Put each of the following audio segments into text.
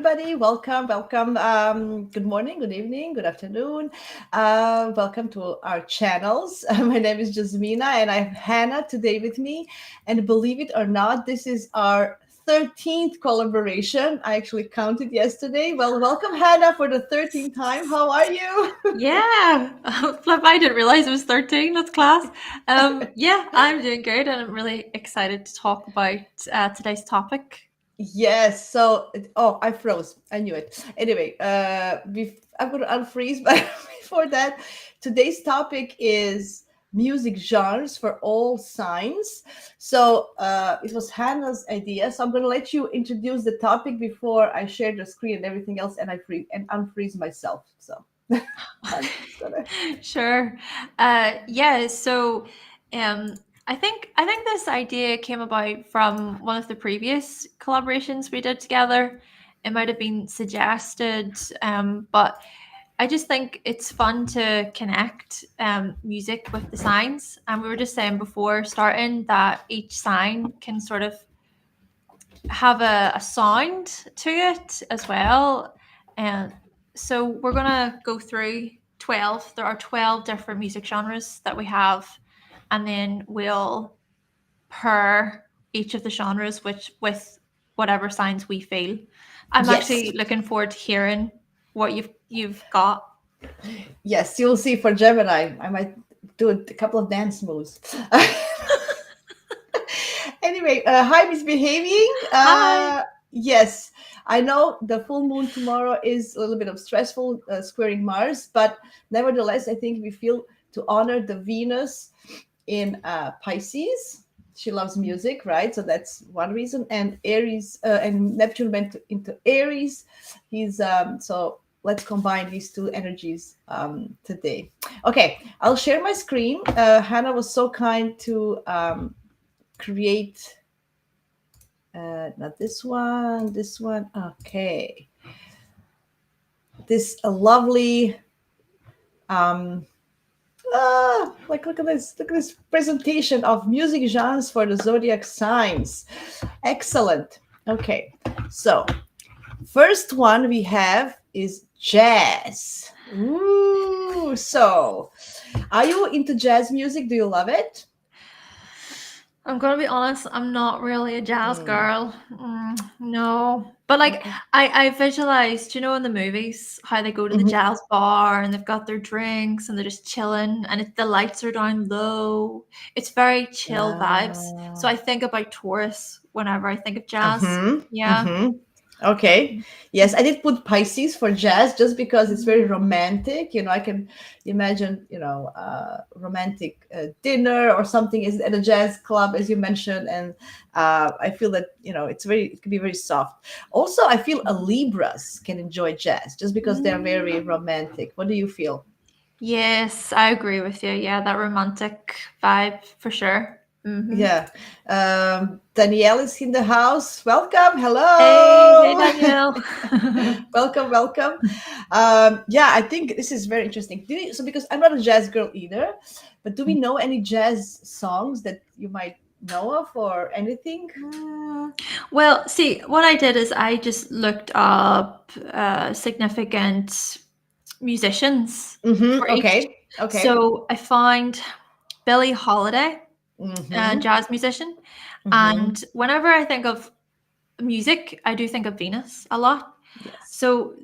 everybody. Welcome. Good morning, good evening, good afternoon. Welcome to our channels. My name is Jasmina, and I have Hannah today with me. And believe it or not, this is our 13th collaboration. I actually counted yesterday. Well, welcome, Hannah, for the 13th time. How are you? Yeah, Flip, I didn't realize it was 13. That's class. Yeah, I'm doing great and I'm really excited to talk about today's topic. Yes. Oh, I froze. I knew it. Anyway, I'm going to unfreeze, but before that, today's topic is music genres for all signs. It was Hannah's idea. So I'm going to let you introduce the topic before I share the screen and everything else, and I free and unfreeze myself. So I'm just gonna. Sure. Yeah, so um, I think this idea came about from one of the previous collaborations we did together. It might have been suggested, but I just think it's fun to connect music with the signs. And we were just saying before starting that each sign can sort of have a sound to it as well. And so we're going to go through 12. There are 12 different music genres that we have. And then we'll pair each of the genres with whatever signs we feel. I'm Yes. actually looking forward to hearing what you've got. Yes, you'll see for Gemini. I might do a couple of dance moves. Anyway, hi, misbehaving. Hi. Yes, I know the full moon tomorrow is a little bit of stressful, squaring Mars, but nevertheless, I think we feel to honor the Venus in Pisces. She loves music, right? So that's one reason. And Aries and Neptune went into Aries. He's so let's combine these two energies today. Okay, I'll share my screen. Hannah was so kind to create not this one. Okay, this a lovely look at this presentation of music genres for the zodiac signs. Excellent. Okay, so first one we have is jazz. Ooh, so are you into jazz music? Do you love it? I'm gonna be honest, I'm not really a jazz Mm, girl. No. But like okay. I visualized, in the movies, how they go to the Mhm. jazz bar and they've got their drinks and they're just chilling and the lights are down low. It's very chill vibes. So Uh, I think about Taurus whenever I think of jazz. mhm, Yeah. mhm. Okay. Yes, I did put Pisces for jazz just because it's very Mm. romantic. I can imagine, romantic dinner or something is at a jazz club, as you mentioned. And I feel that, it can be very soft. Also, I feel a Libras can enjoy jazz just because they're very Mm. romantic. What do you feel? Yes, I agree with you. Yeah, that romantic vibe for sure. Yeah. Danielle is in the house. Welcome. Hey, Hello. Danielle. Welcome. Yeah, I think this is very interesting. So because I'm not a jazz girl either, but do we know any jazz songs that you might know of or anything? Well, see, what I did is I just looked up significant musicians Mm-hmm. for each. Okay. Okay. So I found Billie Holiday, a Mm-hmm. jazz musician. Mm-hmm. And whenever I think of music, I do think of Venus a lot. Yes. So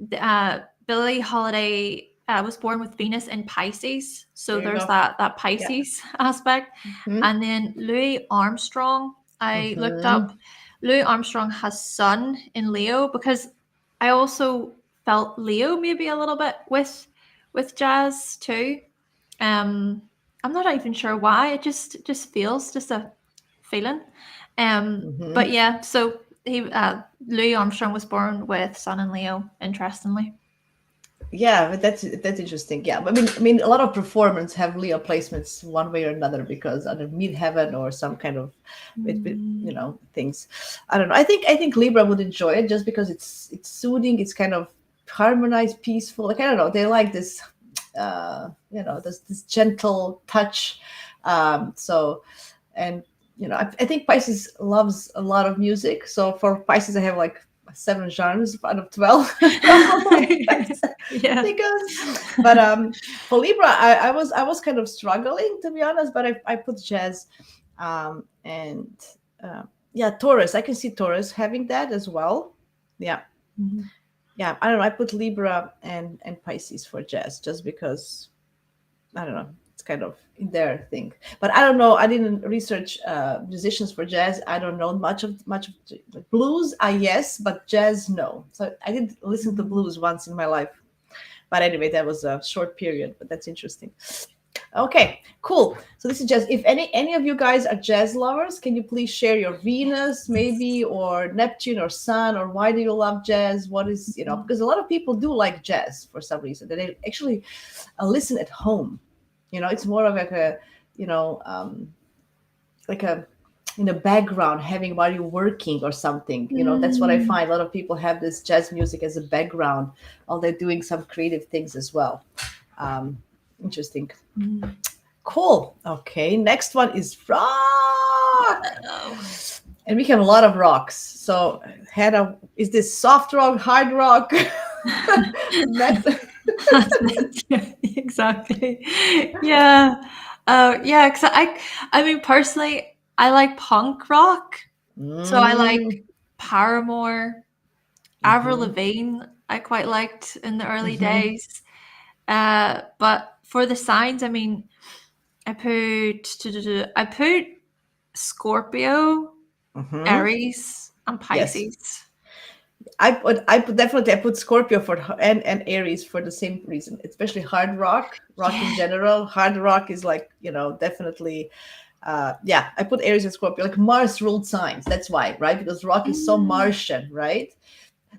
Billie Holiday was born with Venus in Pisces, so There you there's go. that Yeah. Pisces aspect. Mm-hmm. And then Louis Armstrong, I looked Mm-hmm. up. Louis Armstrong has Sun in Leo because I also felt Leo maybe a little bit with jazz too. Um, I'm not even sure why. It just feels just a feeling. But Mm-hmm. yeah, so he Louis Armstrong was born with Sun and Leo. Interestingly. Yeah, but that's interesting. Yeah, I mean, a lot of performers have Leo placements one way or another because under midheaven or some kind of, things. I don't know. I think Libra would enjoy it just because it's soothing. It's kind of harmonized, peaceful. Like I don't know. They like this, this gentle touch. And I think Pisces loves a lot of music. So for Pisces, I have like 7 genres out of 12. Probably. Yeah. Because but for Libra, I was kind of struggling, to be honest, but I put jazz, and yeah, Taurus, I can see Taurus having that as well. Yeah. Mhm. Yeah, I don't know, I put Libra and Pisces for jazz, just because I don't know, it's kind of in their thing. But I don't know, I didn't research musicians for jazz. I don't know much of like blues. Yes, but jazz, no. So I did listen to Mhm. blues once in my life. But anyway, that was a short period, but that's interesting. Okay, cool. So this is jazz. If any of you guys are jazz lovers, can you please share your Venus, maybe, or Neptune or Sun, or why do you love jazz? What is, because a lot of people do like jazz for some reason. They actually listen at home. It's more of like a, you know, like a in the background, having while you're working or something. That's what I Mm. find. A lot of people have this jazz music as a background while they're doing some creative things as well. Um, Interesting. Mm. Cool. Okay. Next one is rock. Oh. And we have a lot of rocks. So, Hannah, is this soft rock, hard rock? Metal? That's it. Yeah, exactly. Yeah. Yeah, because I mean, personally, I like punk rock. So I like Mm, Paramore, Avril mm-hmm, Lavigne. I quite liked in the early mm-hmm, days. But for the signs, I mean, I put Scorpio, mm-hmm. Aries, and Yes. Pisces. I put Scorpio and Aries for the same reason, especially hard rock in Yeah. general. Hard rock is like, definitely. Yeah, I put Aries and Scorpio, like Mars ruled signs. That's why, right? Because rock is so Mm. Martian, right?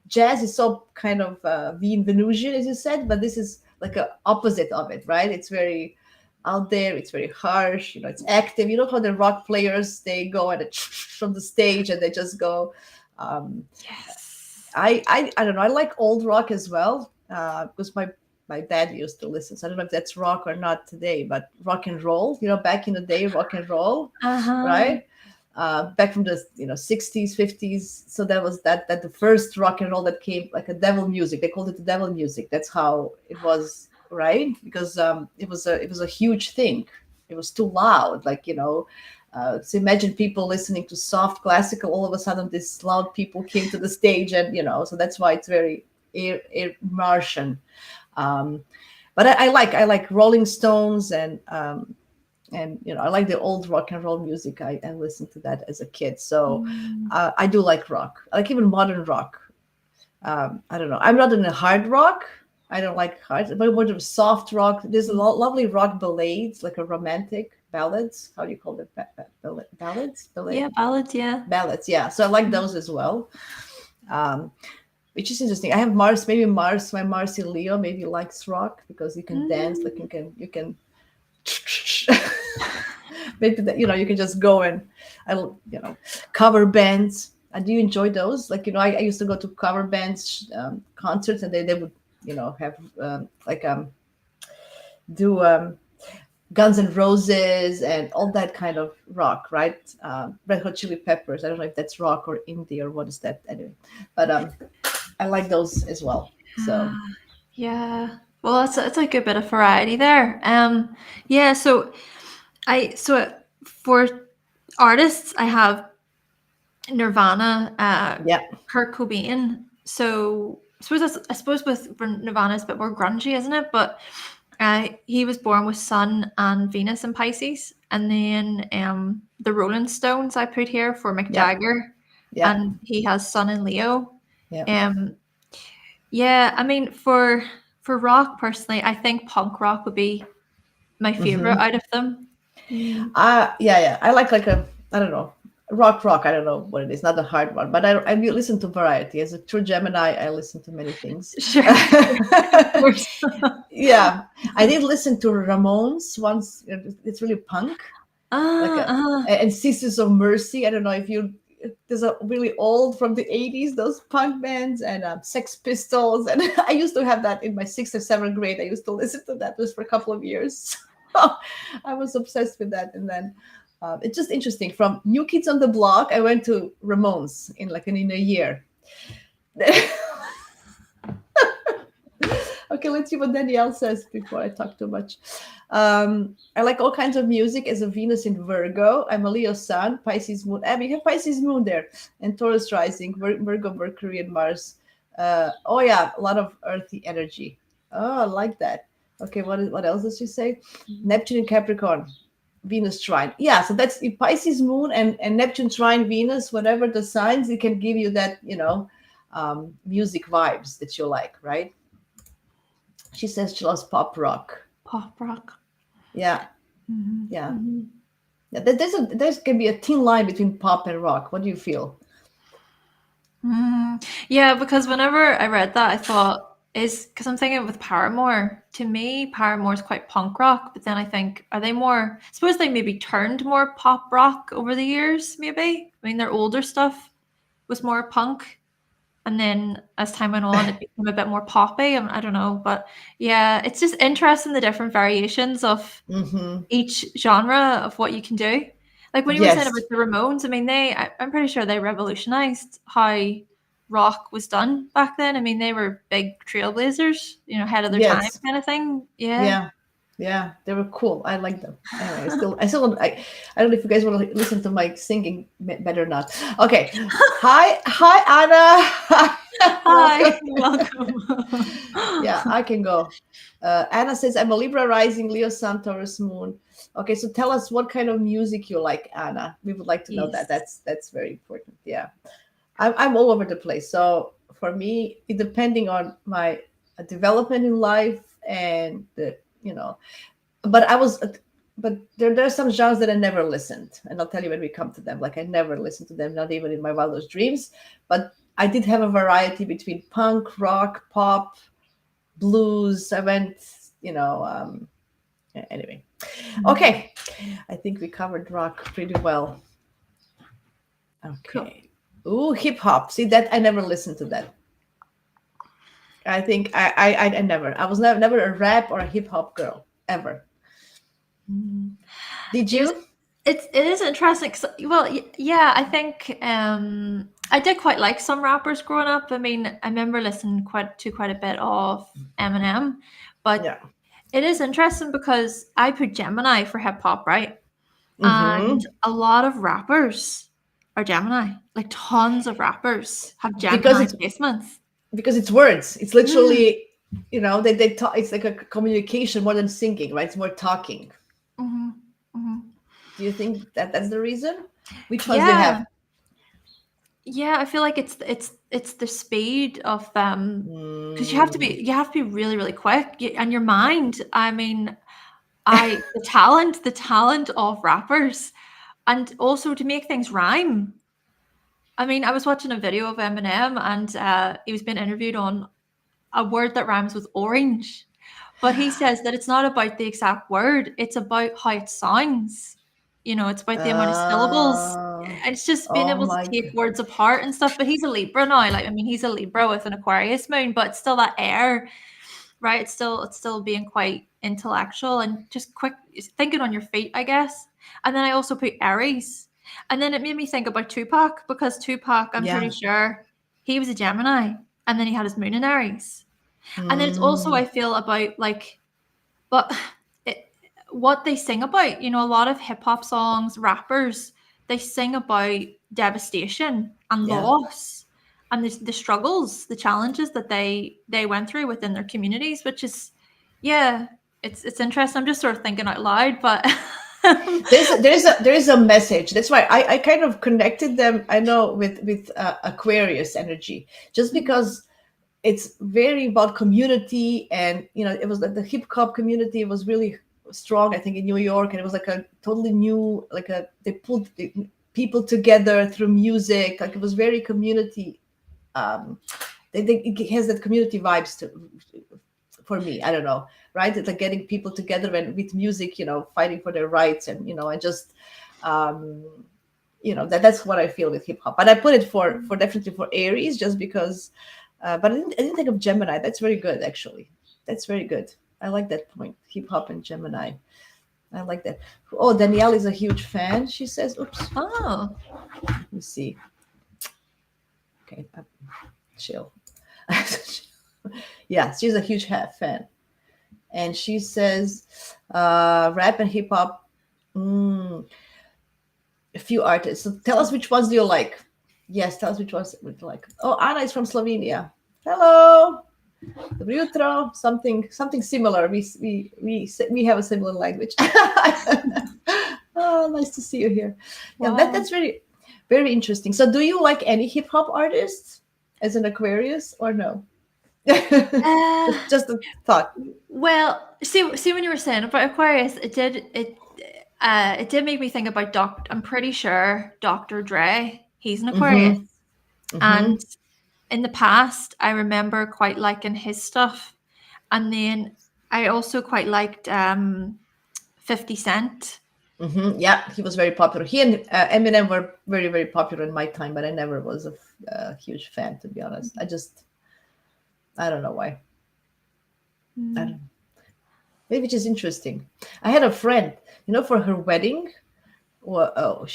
Jazz is so kind of Venusian, as you said, but this is like a opposite of it, right? It's very out there. It's very harsh. It's active. You know how the rock players, they go at it from the stage and they just go. Um, Yes. I don't know. I like old rock as well, because my dad used to listen. So I don't know if that's rock or not today, but rock and roll. Back in the day, rock and roll, Uh-huh. right? Back from the 60s, 50s. So that the first rock and roll that came, like a devil music. They called it the devil music. That's how it was, right? Because it was a huge thing. It was too loud, like so imagine people listening to soft classical. All of a sudden, these loud people came to the stage, and so that's why it's very Martian. Um, but I like Rolling Stones, and I like the old rock and roll music. I listened to that as a kid, so Mm. I do like rock. I like even modern rock. I don't know. I'm not in a hard rock. I don't like hard, but more of soft rock. There's a lovely rock ballads, like a romantic ballads. How do you call it? Ballads? Yeah, ballads, yeah. Ballads. Yeah. So I like those as well. Um, which is interesting. I have Mars. Maybe Mars. My Mars in Leo maybe likes rock because you can dance. Like Mm. you can. Maybe that you can just go and I cover bands. Do you enjoy those? Like I used to go to cover bands concerts, and they would have like do Guns N' Roses and all that kind of rock, right? Red Hot Chili Peppers. I don't know if that's rock or indie or what is that anyway, but I like those as well. So Ah, yeah. Well, that's a good bit of variety there. Yeah, so for artists, I have Nirvana, yeah, Kurt Cobain. So I suppose with Nirvana is a bit more grungy, isn't it? But he was born with Sun and Venus in Pisces, and then the Rolling Stones I put here for Mick yeah, Jagger, yeah, and he has Sun in Leo. yeah. Um, yeah, I mean for rock personally, I think punk rock would be my favorite Hmm. out of them. Mm. Yeah. I like a, I don't know, rock. I don't know what it is, not a hard one, but I listen to variety. As a true Gemini, I listen to many things. Sure, of course. Yeah, I did listen to Ramones once. It's really punk, like Ah, and Sisters of Mercy. I don't know if you. There's a really old from the 80s, those punk bands, and Sex Pistols. And I used to have that in my sixth or seventh grade. I used to listen to that just for a couple of years. I was obsessed with that. And then it's just interesting. From New Kids on the Block, I went to Ramones in a year. Okay, let's see what Danielle says before I talk too much. I like all kinds of music as a Venus in Virgo. I'm a Leo sun, Pisces moon. Abby, you have Pisces moon there, and Taurus rising, Virgo, Mercury, and Mars. Oh yeah, a lot of earthy energy. Oh, I like that. Okay, what else does she say? Neptune in Capricorn, Venus trine. Yeah, so that's if Pisces moon and Neptune trine Venus, whatever the signs, it can give you that, music vibes that you like, right? She says she loves pop rock. Pop rock. Yeah, Mm-hmm. yeah. Mm-hmm. Yeah, there's can be a thin line between pop and rock. What do you feel? Yeah, because whenever I read that, I thought is because I'm thinking with Paramore. To me, Paramore is quite punk rock, but then I think are they more? I suppose they maybe turned more pop rock over the years. Maybe I mean their older stuff was more punk, and then as time went on, it became a bit more poppy. I don't know, but yeah, it's just interesting the different variations of Mm-hmm. each genre of what you can do. Like when you were saying about Yes, the Ramones, I mean, I'm pretty sure they revolutionized how rock was done back then. I mean, they were big trailblazers, ahead of their time yes, kind of thing. Yeah. yeah, yeah. They were cool. I like them. Anyway, I don't know if you guys want to listen to my singing. Better not. Okay. Hi, Anna. Hi, Welcome. welcome. Yeah, I can go. Anna says, I'm a Libra rising, Leo Sun, Taurus Moon. Okay, so tell us what kind of music you like, Anna. We would like to know that. Yes. That's very important. Yeah, I'm all over the place. So for me, depending on my development in life and but but there's some genres that I never listened, and I'll tell you when we come to them. Like I never listened to them, not even in my wildest dreams. But I did have a variety between punk, rock, pop, blues. I went, anyway. Mhm. Okay. I think we covered rock pretty well. Cool. Okay. Ooh, hip hop. See that I never listened to that. I think I never. I was never a rap or a hip hop girl ever. Mhm. Did Yes, you? it is interesting. 'Cause, well, yeah, I think I did quite like some rappers growing up. I mean, I remember listening quite a bit of Eminem, but Yeah. it is interesting because I put Gemini for hip hop, right? And Mm-hmm. a lot of rappers are Gemini. Like tons of rappers have Because Gemini it's placements. words. It's Mm, literally, they talk. It's like a communication more than singing, right? It's more talking. hmm hmm Do you think that that's the reason? Which ones do you Yeah, have? yeah. I feel like it's the speed of because Mm, you have to be really really quick and your mind. I mean, I the talent of rappers and also to make things rhyme. I mean, I was watching a video of Eminem and he was being interviewed on a word that rhymes with orange. But he says that it's not about the exact word, it's about how it sounds. It's about the amount of syllables. uh, And it's just being oh able to my take god. words apart and stuff. But he's a Libra now. Like, I mean, he's a Libra with an Aquarius moon, but it's still that air, right? It's still being quite intellectual and just quick thinking on your feet, I guess. And then I also put Aries. And then it made me think about Tupac because Tupac, I'm pretty Yeah. sure he was a Gemini and then he had his moon in Aries. And then it's also Mm, I feel about like, but it, what they sing about. A lot of hip hop songs, rappers, they sing about devastation and yeah. loss, and the struggles, the challenges that they went through within their communities, which is, yeah, it's interesting. I'm just sort of thinking out loud, but There's a message. That's why I kind of connected them. I know with Aquarius energy, just because it's very about community, and it was like the hip hop community was really strong. I think in New York, and it was like a totally new, like they pulled people together through music. Like it was very community. Um, it has that community vibes for me. I don't know, right? It's like getting people together and with music, fighting for their rights, and and just um that's what I feel with hip hop. But I put it for definitely for Aries, just because. But I didn't think of Gemini. That's very good, actually. That's very good. I like that point. Hip hop and Gemini. I like that. Oh, Danielle is a huge fan. She says, "Oops, oh, let me see." Okay, chill. Yeah, she's a huge fan. And she says, rap and hip hop, a few artists. So tell us which ones do you like. Yes, tell us which ones would you like. Oh, Anna is from Slovenia. Hello. Dobro jutro. Something similar. We have a similar language. Oh, nice to see you here. Yeah, Wow. that's very, very interesting. So do you like any hip hop artists as an Aquarius or no? Just a thought. Well, see when you were saying about Aquarius, it did make me think about I'm pretty sure Dr. Dre, he's an Aquarius. Mm-hmm. Mm-hmm. And in the past, I remember quite liking his stuff. And then I also quite liked 50 Cent. Mm-hmm. Yeah, he was very popular. He and Eminem were very, very popular in my time, but I never was a huge fan, to be honest. I don't know why. I don't know. Maybe which is interesting. I had a friend, for her wedding. Well,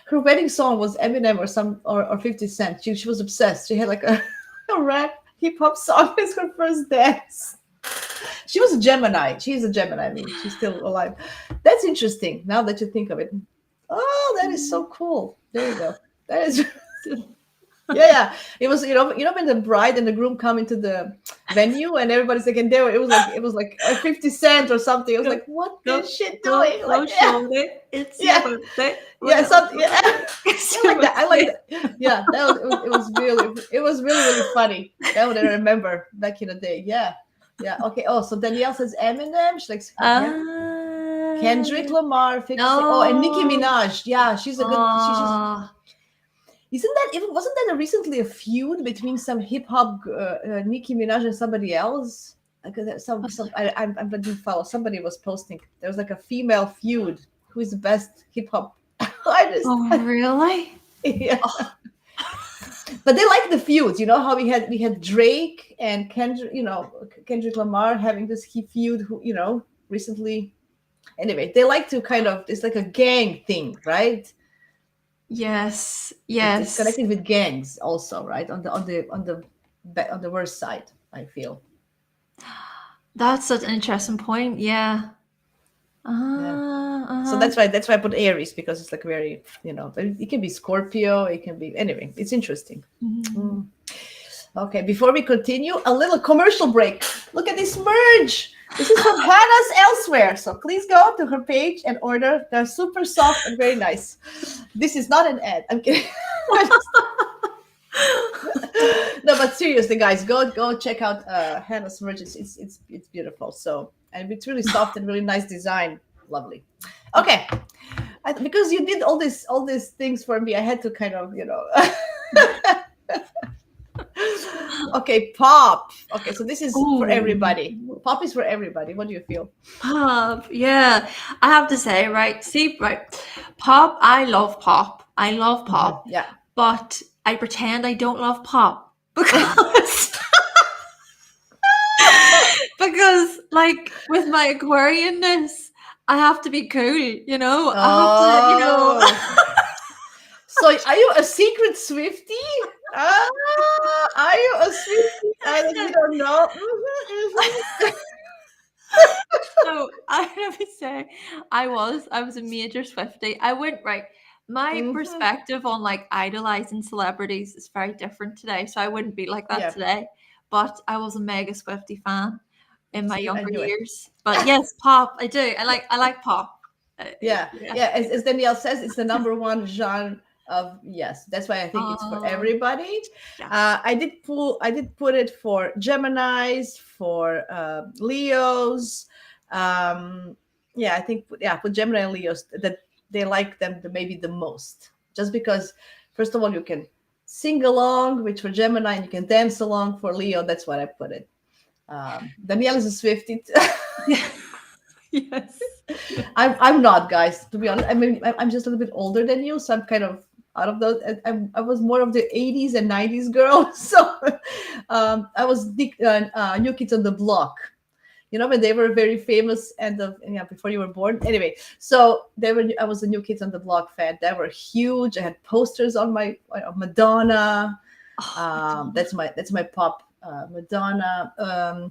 her wedding song was Eminem or 50 Cent. She was obsessed. She had like a rap hip hop song as her first dance. She was a Gemini. She's a Gemini. I mean, she's still alive. That's interesting. Now that you think of it. Oh, that is so cool. There you go. That is. Yeah. It was when the bride and the groom come into the venue and everybody's like, and there it was like a 50 Cent or something. I was like, what this shit doing? Like, It's yeah. your birthday. Yeah, something. Yeah. I like that. I like that. Yeah, it was really, really funny. That one I remember back in the day. Yeah. Yeah. Okay. Oh, so Danielle says Eminem. She likes Kendrick Lamar, 50. Oh, and Nicki Minaj. Yeah, she's a good. Wasn't that recently a feud between some hip hop Nicki Minaj and somebody else? Like I didn't follow. Somebody was posting. There was like a female feud. Who is the best hip hop artist? Oh, really? Yeah. But they like the feuds. You know how we had Drake and Kendrick Lamar having this feud. Who recently. Anyway, they like to it's like a gang thing, right? Yes. It's connected with gangs also, right? On the worst side, I feel. That's such an interesting point. Yeah. So that's why I put Aries, because it's like very, it can be Scorpio, it can be anyway. It's interesting. Mm. Okay, before we continue, a little commercial break. Look at this merge. This is from Hannah's Elsewhere. So please go to her page and order. They're super soft and very nice. This is not an ad. I'm kidding. No, but seriously, guys, go check out Hannah's merch. It's beautiful. So, and it's really soft and really nice design. Lovely. Okay, because you did all these things for me, I had to kind of Okay, pop. Okay, so this is for everybody. Pop is for everybody. What do you feel? Pop, yeah. I have to say, pop, I love pop. I love pop. Yeah. But I pretend I don't love pop because because like with my Aquarianness, I have to be cool, I have to, So are you a secret Swiftie? Are you a Swiftie? You don't know. So I have to say, I was a major Swiftie. I went right. My perspective on like idolizing celebrities is very different today, so I wouldn't be like that today. But I was a mega Swiftie fan in my younger years. But yes, pop, I do. I like pop. Yeah. As Danielle says, it's the number one genre of that's why I think it's for everybody. Yes. I did put it for Geminis, for Leos. I think for Gemini and Leos that they like them maybe the most, just because first of all you can sing along, which for Gemini, and you can dance along for Leo. That's what I put it. Danielle is a Swiftie. Yes. I'm not, guys, to be honest. I mean, I'm just a little bit older than you, so I'm kind of out of those. I was more of the 80s and 90s girl. So I was New Kids on the Block, when they were very famous before you were born. Anyway, so I was a New Kids on the Block fan. They were huge. I had posters on my Madonna. Madonna. That's my pop. Madonna.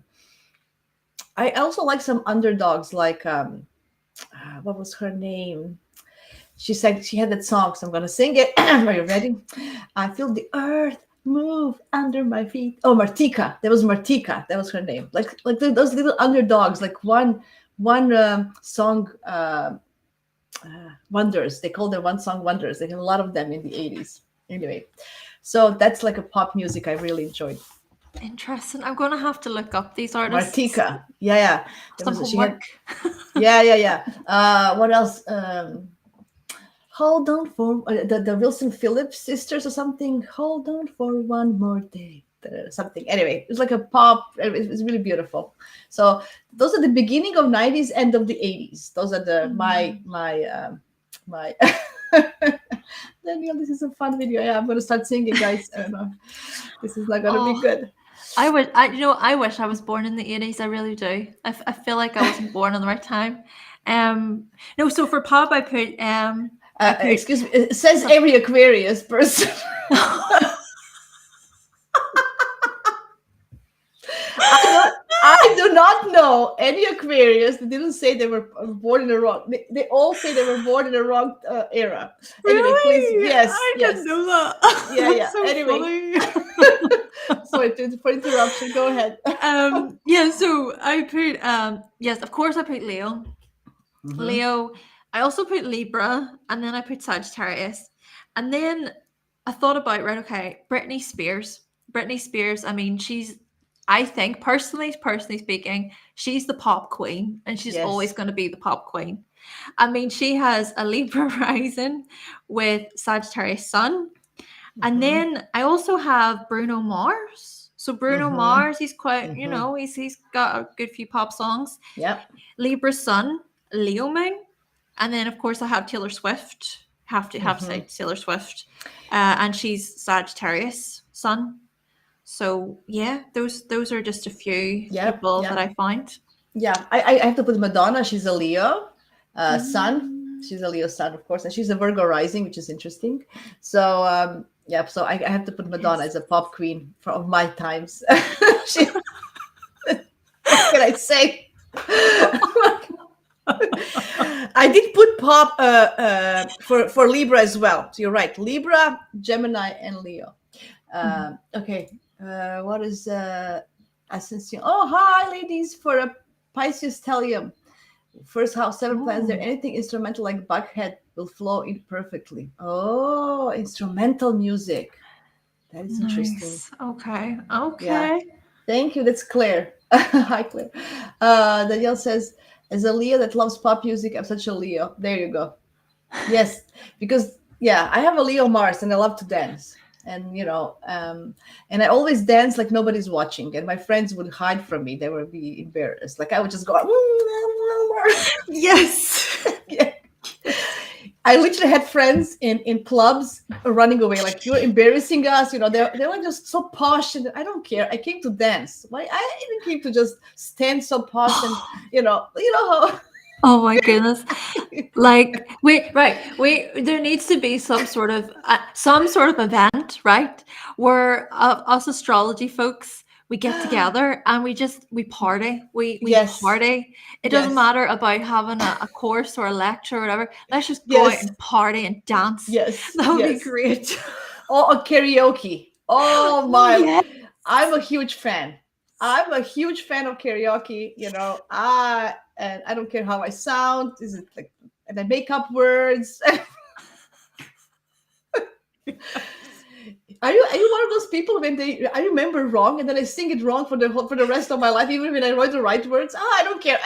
I also like some underdogs, like what was her name? She sang. She had that song, so I'm gonna sing it. Are you ready? I feel the earth move under my feet. Oh, Martika. That was Martika. That was her name. Like those little underdogs. Like one song wonders. They call them one song wonders. They had a lot of them in the 80s. Anyway, so that's like a pop music I really enjoyed. Interesting. I'm gonna have to look up these artists. Martika. Yeah. There Some was she had. homework. Yeah. What else? Hold on for the Wilson Phillips sisters or something. Hold on for one more day. Something. Anyway, it's like a pop. It's really beautiful. So those are the beginning of 90s, end of the 80s. Those are the my. Daniel, this is a fun video. Yeah, I'm gonna start singing, guys. I don't know. This is not gonna be Oh, good. I wish I was born in the 80s. I really do. I feel like I wasn't born in the right time. No, so for pop, I put Excuse me. It says every Aquarius person. I do not know any Aquarius that didn't say they were born in the wrong. They all say they were born in the wrong era. Anyway, please, Really? yes, I yes, didn't know that. yeah. That's so Anyway, funny. sorry for interruption. Go ahead. Yeah, so I put yes, of course I put Leo. Mm-hmm. Leo. I also put Libra, and then I put Sagittarius. And then I thought about, right, okay, Britney Spears. Britney Spears, I mean, I think, personally speaking, she's the pop queen, and she's always Yes. going to be the pop queen. I mean, she has a Libra rising with Sagittarius Sun. And Mm-hmm. then I also have Bruno Mars. So Bruno Mm-hmm. Mars, he's quite, Mm-hmm. he's got a good few pop songs. Yep. Libra Sun, Leo Moon, and then of course I have Taylor Swift. Have to say Taylor Swift, and she's Sagittarius Sun. So yeah, those are just a few Yep. people that Yep. I find. Yeah. I have to put Madonna. She's a Leo. Sun. Mm. She's a Leo sun, of course, and she's a Virgo rising, which is interesting. So yeah, so I have to put Madonna Yes. as a pop queen of my times. She, what can I say? I did put pop for Libra as well. So you're right, Libra, Gemini, and Leo. Okay, what is Ascension? Oh, hi, ladies! For a Pisces stellium, first house, 7 planets there. Oh, Anything instrumental like Buckhead will flow in perfectly. Oh, instrumental music. That is interesting. nice. Okay. Yeah. Okay. Thank you. That's Claire. Hi, Claire. Danielle says, as a Leo that loves pop music, I'm such a Leo. There you go. Yes, because yeah, I have a Leo Mars and I love to dance. And and I always dance like nobody's watching, and my friends would hide from me. They would be embarrassed. Like I would just go. Yes. Yeah. I literally had friends in clubs running away, like you're embarrassing us. They're like just so posh, and I don't care. I came to dance. Why I even came to just stand so posh, and how. Oh my goodness. Like, wait, there needs to be some sort of event, right? Where us astrology folks, we get together and we party. We Yes, party. It doesn't yes, matter about having a course or a lecture or whatever. Let's just go out yes, and party and dance. yes, That would be yes. great. Oh, karaoke. Oh my! Yeah. I'm a huge fan. I'm a huge fan of karaoke. And I don't care how I sound. Is it like, and I make up words? Are you one of those people when I remember wrong and then I sing it wrong for the rest of my life, even when I write the right words? I don't care.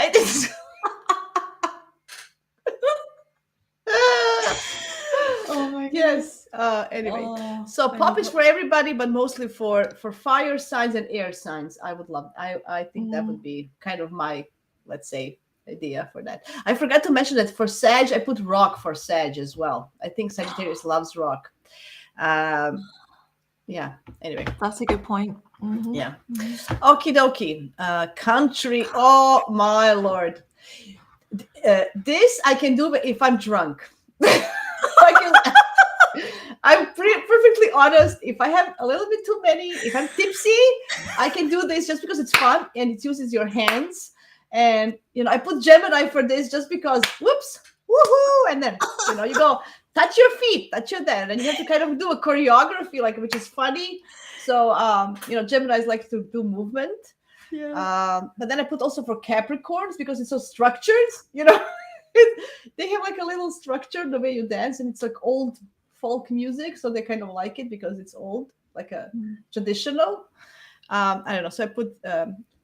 Oh my goodness. Yes. Anyway, Oh, so I pop love is it. for everybody, but mostly for fire signs and air signs. I would love. I think that would Mm. be kind of my, let's say, idea for that. I forgot to mention that for Sag, I put rock for Sag as well. I think Sagittarius loves rock. Yeah. Anyway. That's a good point. Mhm. Yeah. Mhm. Okie dokie. Country. Oh my lord. This I can do if I'm drunk. I can, I'm perfectly honest. If I have a little bit too many, if I'm tipsy, I can do this just because it's fun and it uses your hands. And I put Gemini for this just because. Whoops, woohoo! And then you go touch your feet, touch your then, and you have to kind of do a choreography, like which is funny. So Geminis like to do movement. Yeah. But then I put also for Capricorns because it's so structured. They have like a little structure the way you dance, and it's like old folk music, so they kind of like it because it's old, like a traditional. I don't know. So I put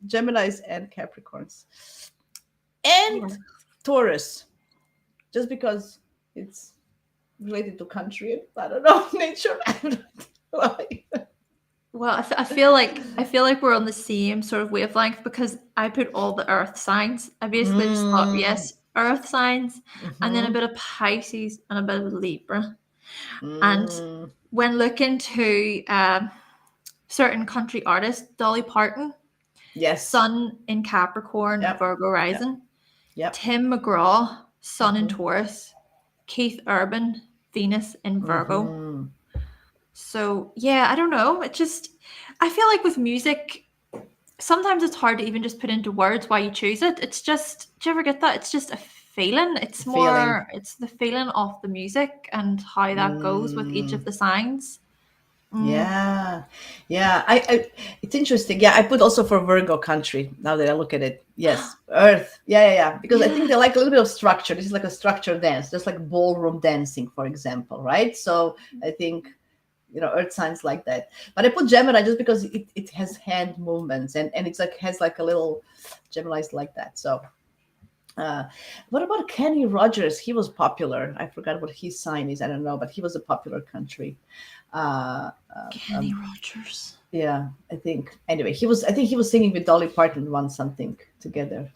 Geminis and Capricorns and Yeah. Taurus, just because it's related to country. I don't know, nature. I don't know why. Well, I feel like we're on the same sort of wavelength because I put all the earth signs. I basically just thought, yes, earth signs, and then a Mhm. bit of Pisces and a bit of Libra. And Mm. when looking to certain country artists, Dolly Parton, Yes. Sun in Capricorn, Yep. Virgo Yep. rising, Yep. Tim McGraw, Sun in Mhm. Taurus, Keith Urban, Venus in Virgo. Mhm. So yeah, I don't know. I feel like with music, sometimes it's hard to even just put into words why you choose it. It's just, do you ever get that? It's just a feeling. Feeling. It's the feeling of the music and how that goes with each of Mm. the signs. Mm. Yeah, yeah. It's interesting. Yeah, I put also for Virgo country. Now that I look at it, yes, Earth. Yeah, yeah, yeah. Because I think Yeah. they like a little bit of structure. This is like a structured dance, just like ballroom dancing, for example, right? So I think Earth signs like that. But I put Gemini just because it has hand movements and it's like has like a little Gemini's like that. So uh, what about Kenny Rogers? He was popular. I forgot what his sign is. I don't know, but he was a popular country. Uh, Kenny Rogers. yeah, I think. Anyway, he was. I think he was singing with Dolly Parton once something together.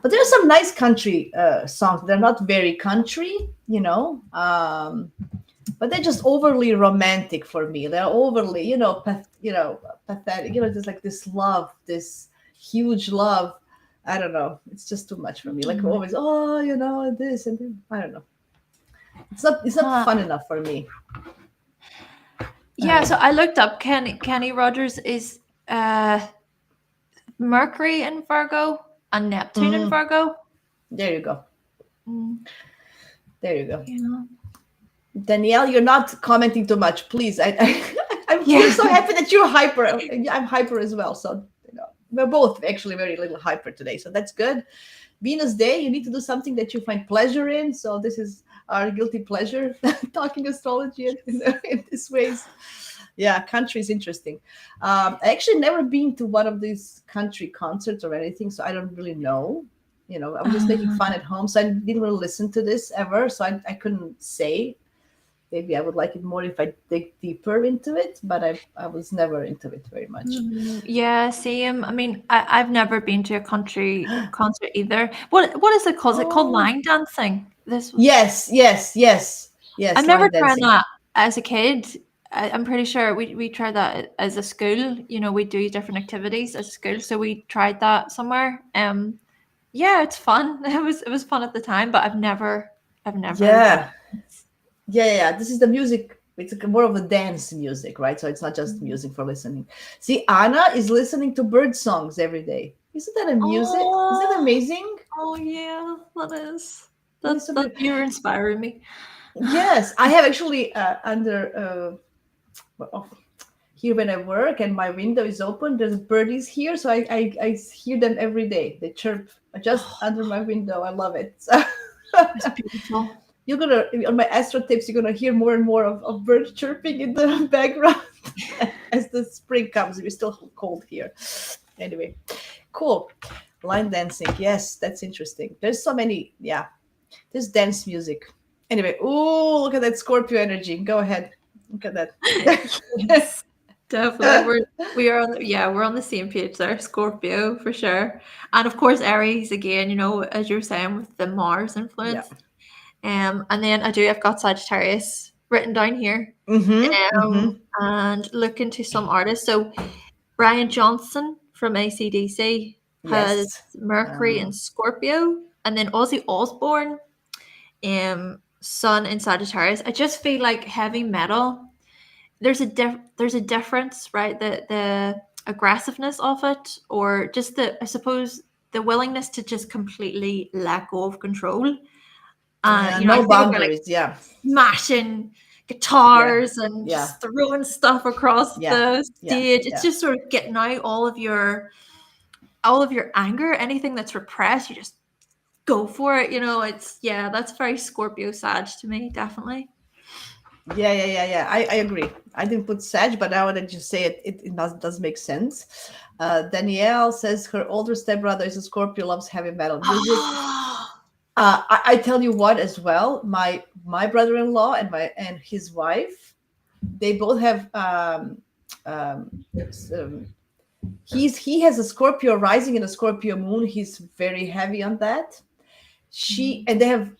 But there are some nice country songs. They're not very country, but they're just overly romantic for me. They're overly, pathetic. Just like this love, this huge love. I don't know. It's just too much for me. Like Hmm. always, oh, this and then, I don't know. It's not Huh. fun enough for me. I Yeah, don't so know. I looked up Kenny Rogers is Mercury in Virgo and Neptune in Mm, Virgo. there you go. Mm, There you go. yeah. Danielle, you're not commenting too much, please. I'm here Yeah. so happy that you're hyper. I'm hyper as well. So we're both actually very little hyper today. So that's good. Venus Day, you need to do something that you find pleasure in. So this is our guilty pleasure, talking astrology in these ways. Yeah, country is interesting. I actually never been to one of these country concerts or anything, so I don't really know. I was just making Uh, fun at home, so I didn't really listen to this ever, so I couldn't say. Maybe I would like it more if I dig deeper into it, but I was never into it very much. yeah, same. I mean, I've never been to a country concert either. What is it called? Is it called Oh, line dancing? This was yes, yes, yes, I've yes, never line tried dancing. that as a kid. I'm pretty sure we tried that as a school. You know, we do different activities as a school, so we tried that somewhere. Yeah, it's fun. It was fun at the time, but I've never done Yeah, it. yeah, yeah, yeah. This is the music. It's more of a dance music, right? So it's not just music for listening. See, Anna is listening to bird songs every day. Isn't that a music? Isn't that Oh, amazing? oh yeah, that is That is that so that beautiful. you're inspiring me. Yes, I have actually under well, here when I work and my window is open. There's birdies here, so I hear them every day. They chirp just under my window. I love it. So It's beautiful. you're gonna on my astro tips. You're gonna hear more and more of birds chirping in the background as the spring comes. We're still cold here. Anyway, cool. Line dancing. Yes, that's interesting. There's so many. Yeah, there's dance music. Anyway, ooh, look at that Scorpio energy. Go ahead. Look at that. Yes, definitely. We're on the same page there. Scorpio for sure, and of course Aries again. You know, as you're saying with the Mars Yeah. influence. And then I've got Sagittarius written down here. Mm-hmm. Mm-hmm. And look into some artists. So Brian Johnson from AC/DC has Yes. Mercury and Scorpio, and then Ozzy Osbourne. sun in Sagittarius, I just feel like heavy metal. There's a difference, right? The aggressiveness of it, or just I suppose the willingness to just completely let go of control. Yeah, I no think about like boundaries. Yeah, smashing yeah, guitars and yeah, just throwing stuff across yeah, the yeah, stage. It's yeah. just sort of getting out all of your anger, anything that's repressed, you just go for it. It's that's very Scorpio Sag to me, definitely. Yeah. I agree. I didn't put Sag, but now that you say it, it does make sense. Danielle says her older stepbrother is a Scorpio, loves heavy metal music. I tell you what, as well, my brother-in-law and his wife, they both have some, he has a Scorpio rising and a Scorpio moon. He's very heavy on that. She and they have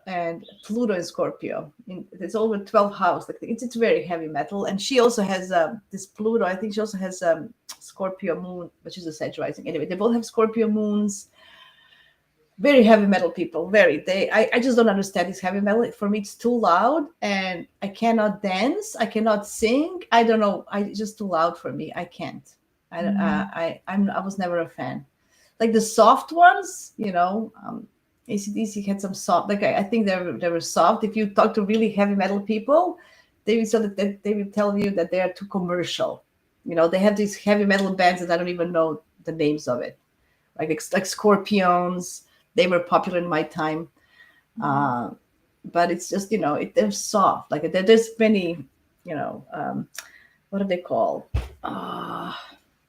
and Pluto in Scorpio. It's over 12th house. Like it's very heavy metal. And she also has this Pluto. I think she also has Scorpio moon, but she's a Sag rising. Anyway, they both have Scorpio moons. Very heavy metal people. Very. I just don't understand this heavy metal. For me, it's too loud, and I cannot dance. I cannot sing. I don't know. I just too loud for me. I can't. I was never a fan. Like the soft ones, AC/DC had some soft. Like I think they were soft. If you talk to really heavy metal people, they will tell you that they are too commercial. They have these heavy metal bands that I don't even know the names of it. Like Scorpions, they were popular in my time. Uh, but it's just they're soft. Like there's many, what are they called? Uh,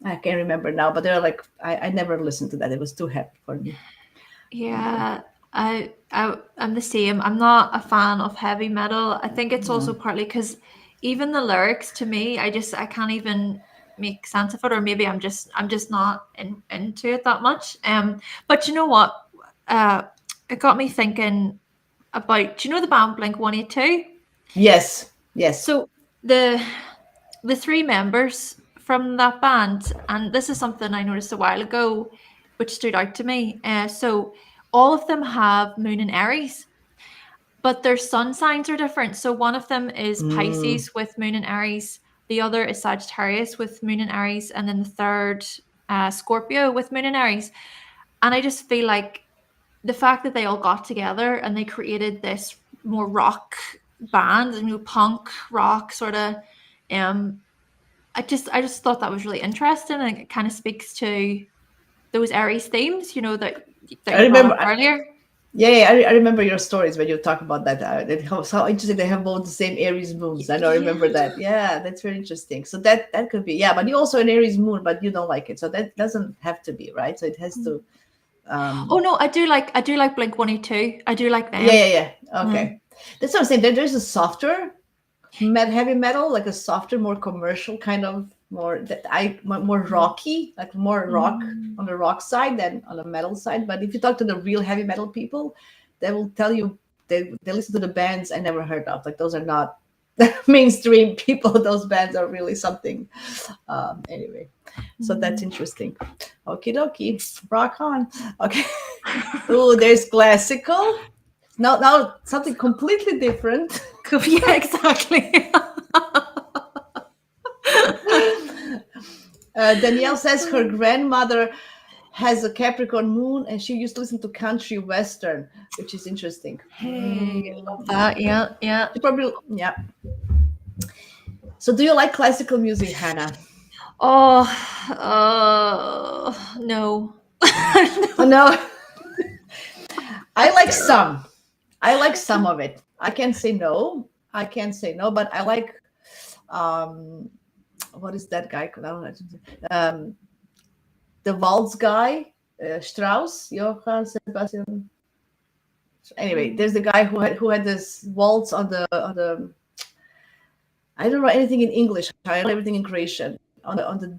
I can't remember now, but they're like I never listened to that. It was too heavy for me. Anyway. Yeah, I'm the same. I'm not a fan of heavy metal. I think it's also partly because even the lyrics to me, I can't even make sense of it, or maybe I'm just not into it that much. But you know what? Uh, it got me thinking about. Do you know the band Blink-182? Yes, yes. So the three members from that band, and this is something I noticed a while ago, which stood out to me. So all of them have moon in Aries, but their sun signs are different. So one of them is Mm, Pisces with moon in Aries, the other is Sagittarius with moon in Aries, and then the third, Scorpio with moon in Aries. And I just feel like the fact that they all got together and they created this more rock band, punk rock sort of, um I just thought that was really interesting, and it kind of speaks to those Aries themes, that I you brought remember. up earlier. Yeah. I remember your stories when you talk about that. How interesting they have both the same Aries moons. I know. I remember Yeah. that. Yeah, that's very interesting. So that could be. Yeah, but you also an Aries moon, but you don't like it. So that doesn't have to be right. So it has to. Oh Um, no, I do like Blink-182. I do like them. yeah. Mm. Okay, that's what I'm saying. There's a softer heavy metal, like a softer, more commercial kind of more rocky, like more rock Mm. on the rock side than on the metal side. But if you talk to the real heavy metal people, they will tell you they listen to the bands I never heard of. Like those are not mainstream people. Those bands are really something. Anyway, so that's Mm. interesting. Okie dokie, rock on. Okay. Oh, there's classical. Now something completely different. Yeah, exactly. Danielle says her grandmother has a Capricorn moon and she used to listen to country western, which is interesting. Hey, love that. Yeah, yeah. She probably, yeah. So, do you like classical music, Hannah? Oh, no. Oh, no, I like some. I like some of it. I can't say no. I can't say no, but I like um, what is that guy called? I don't know. The waltz guy, Strauss, Johann Sebastian. Anyway, there's the guy who had this waltz on the. I don't know anything in English. I know everything in Croatian. On the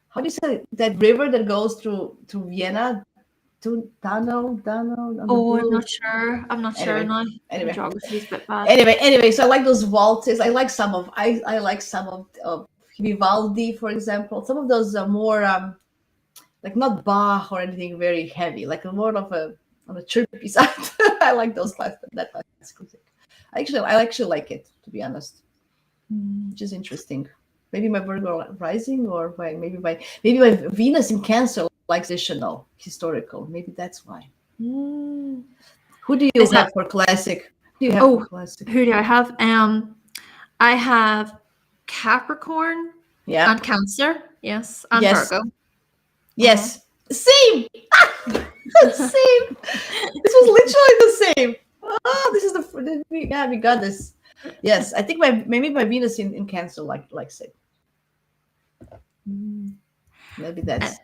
how do you say that river that goes through Vienna to Dano on the Oh, I'm blue. not sure. I'm not sure Anyway, now. My anyway, geography is a bit bad. anyway. So I like those waltzes. I like some of Vivaldi, for example. Some of those are more like not Bach or anything very heavy, like more of a on a chirpy side. I like that classical music. I actually like it, to be honest, which is interesting. Maybe my Virgo rising, or maybe my Venus in Cancer likes traditional, historical. Maybe that's why. Mm. Who do you Is have that? for classic? Who do you have for Oh, classic? who do I have? I have Capricorn Yeah. and Cancer. Yes, and Yes. Virgo. Uh-huh. Yes. Same. Same. This was literally the same. Oh, this is yeah, we got this. Yes, I think maybe my Venus in Cancer likes it. Mm. Maybe Uh, that's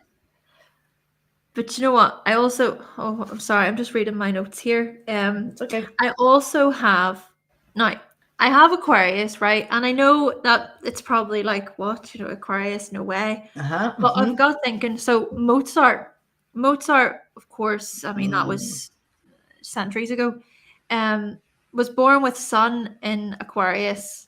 But you know what? I'm sorry, I'm just reading my notes here. it's okay. I also have now I have Aquarius, right? And I know that it's probably like what, Aquarius, no way. Uh-huh. But Mm-hmm. I've got thinking, so Mozart, of course, I mean that Mm. was centuries ago, um, was born with Sun in Aquarius.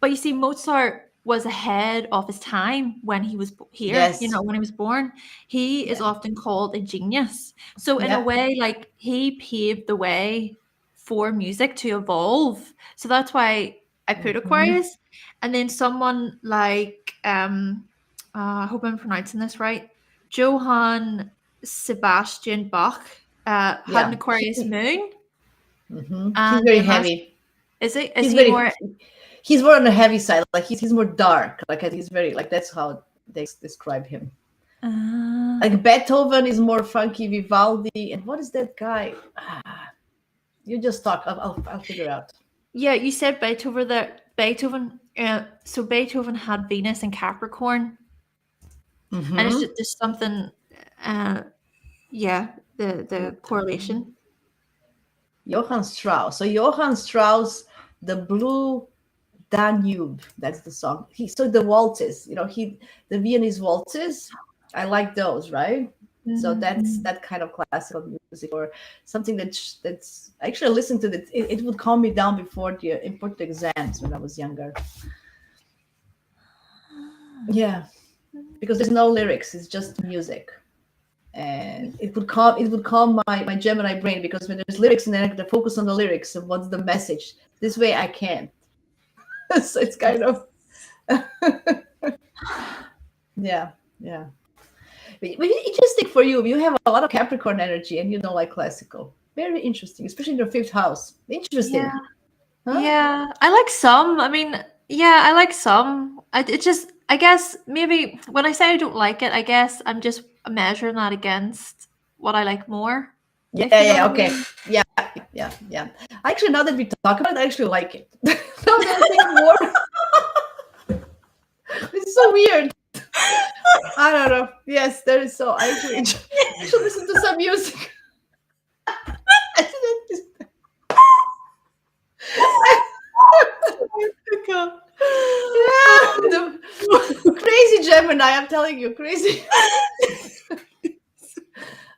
But you see, Mozart was ahead of his time when he was here, Yes. when he was born. He is Yeah. often called a genius. So, in a Yeah. way, like he paved the way for music to evolve. So, that's why I put Mm-hmm. Aquarius. And then someone like, I hope I'm pronouncing this right, Johann Sebastian Bach had an Yeah. Aquarius moon. He's And very last, heavy. is He's he very more? he's more on the heavy side. Like he's more dark. Like he's very like that's how they describe him. Uh, Like Beethoven is more funky, Vivaldi, and what is that guy? You just talk. I'll figure out. Yeah, you said Beethoven there. Beethoven. So Beethoven had Venus and Capricorn, and it's Mm-hmm. just there's something. Uh, yeah, the correlation. Beethoven. Johann Strauss. So Johann Strauss, the Blue Danube. That's the song. So the waltzes. The Viennese waltzes. I like those, right? So that's Mhm. that kind of classical music, or something that's actually I listened to that. It would calm me down before the important exams when I was younger. Yeah, because there's no lyrics; it's just music, and it would calm my Gemini brain, because when there's lyrics and then I have to focus on the lyrics and what's the message. This way I can't. So it's kind of yeah, yeah. But interesting for you. You have a lot of Capricorn energy, and you don't like classical. Very interesting, especially in your fifth house. Yeah, Interesting, huh? yeah. I like some. I mean, yeah, I like some. It just, I guess, maybe when I say I don't like it, I guess I'm just measuring that against what I like more. Yeah, If you know what yeah, I okay, mean. yeah, yeah, yeah. Actually, now that we talk about it, I actually like it. Now that I think more, it's so weird. I don't know. Yes, there is so. I should listen to some music. I shouldn't- Oh God. yeah, the crazy Gemini. I'm telling you, crazy.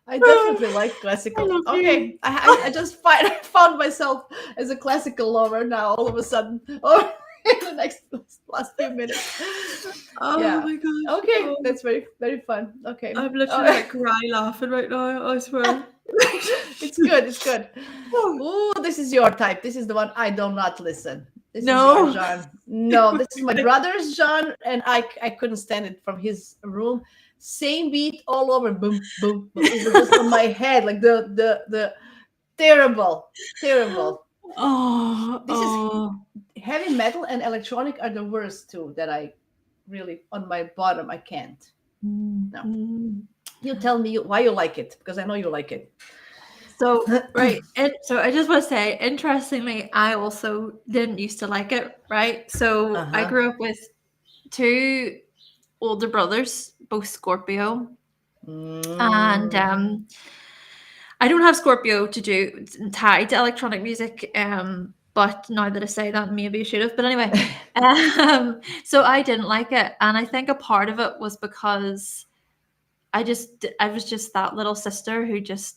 I definitely like I classical. love Okay, you. I just found myself as a classical lover now. All of a sudden, oh, in the next last few minutes. Oh Yeah. my gosh. Okay, Oh, that's very very fun. Okay. I'm literally Oh, like cry laughing right now, I swear. it's good. It's good. Oh, Oh, this is your type. This is the one I do not listen. This is your no. genre. No, this is my brother's genre, and I couldn't stand it from his room. Same beat all over. Boom, boom, boom. It was just on my head, like the terrible, terrible. Oh, This is oh. heavy metal and electronic are the worst two that I really on my bottom. I can't. Mm, No. mm. You tell me why you like it, because I know you like it. So, right. And so I just want to say, interestingly, I also didn't used to like it, right? Uh So I huh. grew up with two older brothers, both Scorpio. And Mm. I don't have Scorpio to do tied to electronic music. But now that I say that, maybe I should have. But anyway, so I didn't like it, and I think a part of it was because I was just that little sister who just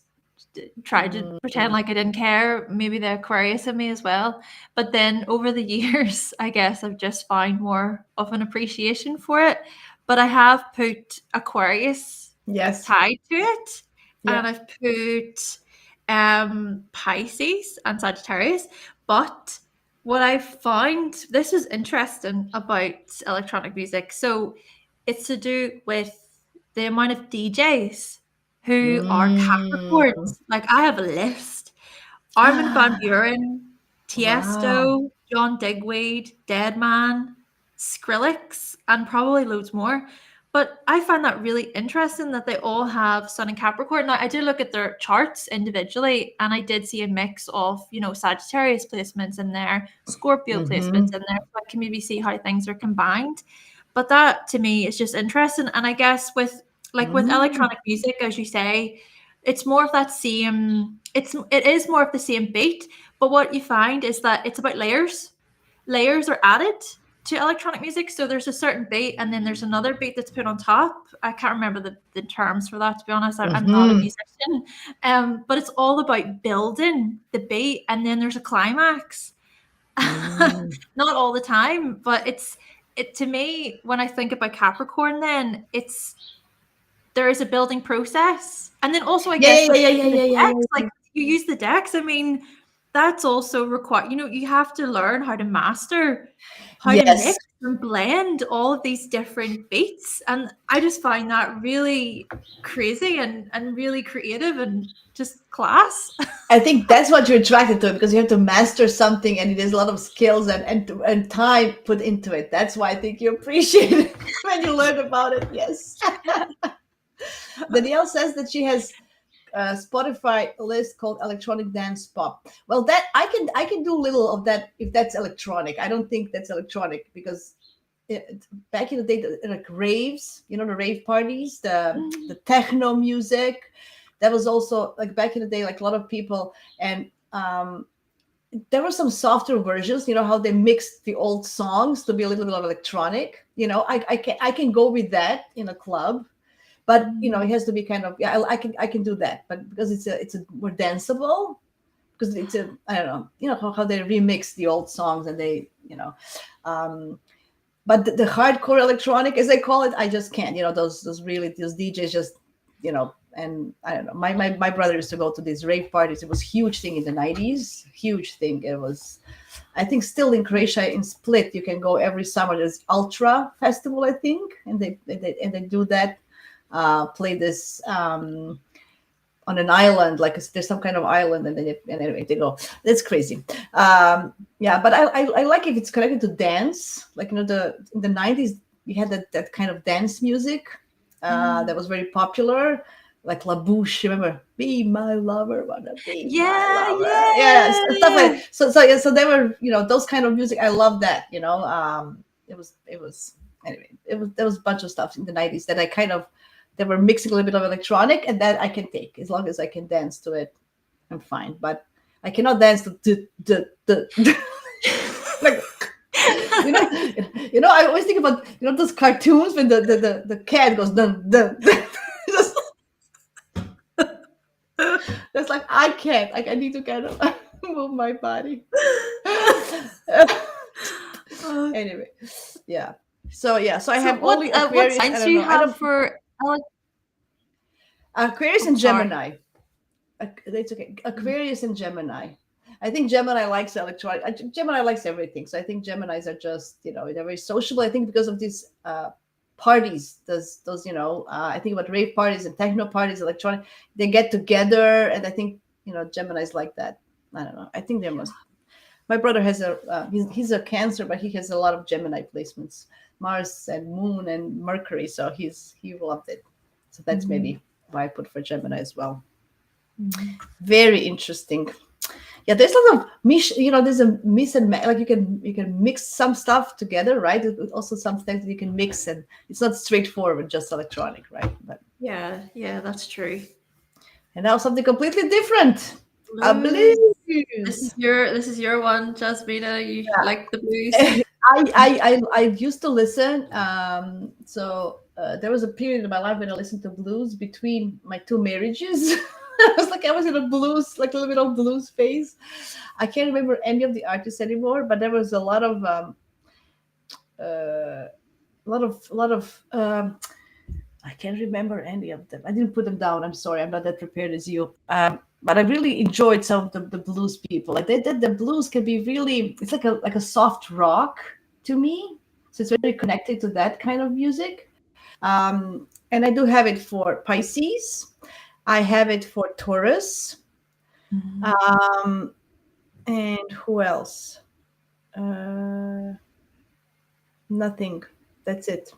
tried to pretend Mm. like I didn't care. Maybe the Aquarius in me as well. But then over the years, I guess I've just found more of an appreciation for it. But I have put Aquarius Yes. tied to it, and Yeah. I've put Pisces and Sagittarius. But what I found, this is interesting about electronic music. So it's to do with the amount of DJs who are Mm. Capricorns. Like I have a list. Armin van Buuren, Wow. Tiesto, John Digweed, Deadman, Skrillex, and probably loads more. But I find that really interesting that they all have Sun and Capricorn. Now, I did look at their charts individually, and I did see a mix of, Sagittarius placements in there, Scorpio placements Mm-hmm. in there. So I can maybe see how things are combined. But that to me is just interesting. And I guess with Mm. electronic music, as you say, it's more of that same it is more of the same beat, but what you find is that it's about layers are added to electronic music. So there's a certain beat and then there's another beat that's put on top. I can't remember the terms for that, to be honest. I'm not a Mm-hmm. musician. But it's all about building the beat and then there's a climax. Mm. Not all the time, but it to me, when I think about Capricorn, then there is a building process. And then also, I Yeah, guess, yeah, with yeah, yeah, the yeah, yeah, decks, yeah. like you use the decks, I mean, that's also required. You have to learn how to master, how to Yes. mix and blend all of these different beats. And I just find that really crazy and really creative and just class. I think that's what you're attracted to because you have to master something and there's a lot of skills and time put into it. That's why I think you appreciate it when you learn about it. Yes. Danielle says that she has a Spotify list called electronic dance pop. Well, that I can do little of that if that's electronic. I don't think that's electronic because back in the day, like raves, the rave parties, the techno music, that was also like back in the day, like a lot of people and there were some softer versions. You know how they mixed the old songs to be a little bit of electronic. I can go with that in a club, but it has to be kind of yeah. I can do that, but because it's a more danceable because it's a I don't know how they remix the old songs and they um, but the hardcore electronic as they call it I just can't those DJs just and I don't know my brother used to go to these rave parties. It was huge thing in the 90s, huge thing. It was I think still in Croatia in Split you can go every summer. There's Ultra Festival I think, and they do that play this on an island, like there's some kind of island, and and anyway they go. That's crazy. Yeah, but I like if it's connected to dance, like the in the 90s we had that kind of dance music that was very popular, like La Bouche. Remember, be my lover, wanna be my Yeah, lover. Yes, stuff yeah. like so. So yeah, so they were those kind of music. I love that. It was anyway. There was a bunch of stuff in the 90s that I kind of they were mixing a little bit of electronic, and that I can take as long as I can dance to it. I'm fine, but I cannot dance to the like I always think about those cartoons when the cat goes dun dun. Just, that's like I can't. Like I need to kind of move my body. Uh, Anyway, yeah. So I so have only what Aquarius. I signs do don't you know. I have don't for Aquarius oh, and sorry. Gemini. It's okay. Aquarius and Gemini. I think Gemini likes electronic. Gemini likes everything. So I think Geminis are just they're very sociable. I think because of these parties, those I think about rave parties and techno parties, electronic. They get together, and I think Gemini's like that. I don't know. I think there must. My brother has he's a Cancer, but he has a lot of Gemini placements, Mars and Moon and Mercury. So he loved it. So that's Mhm. maybe why I put for Gemini as well. Mhm. Very interesting. Yeah, there's a lot of there's a mix and like you can mix some stuff together, right? There's also some things that you can mix, and it's not straightforward, just electronic, right? But Yeah, yeah, that's true. and now something completely different. A Blues. This is blues. your one, Jasmina. You like the blues? I used to listen. There was a period in my life when I listened to blues between my two marriages. I was in a blues, like a little bit of blues phase. I can't remember any of the artists anymore, but there was a lot of uh, I can't remember any of them. I didn't put them down. I'm sorry. I'm not that prepared as you. but I really enjoyed some of the blues people. Like the blues can be really, it's like a soft rock to me. So it's very connected to that kind of music. And I do have it for Pisces. I have it for Taurus. Mhm. Um, and who else? Uh, Nothing. That's it.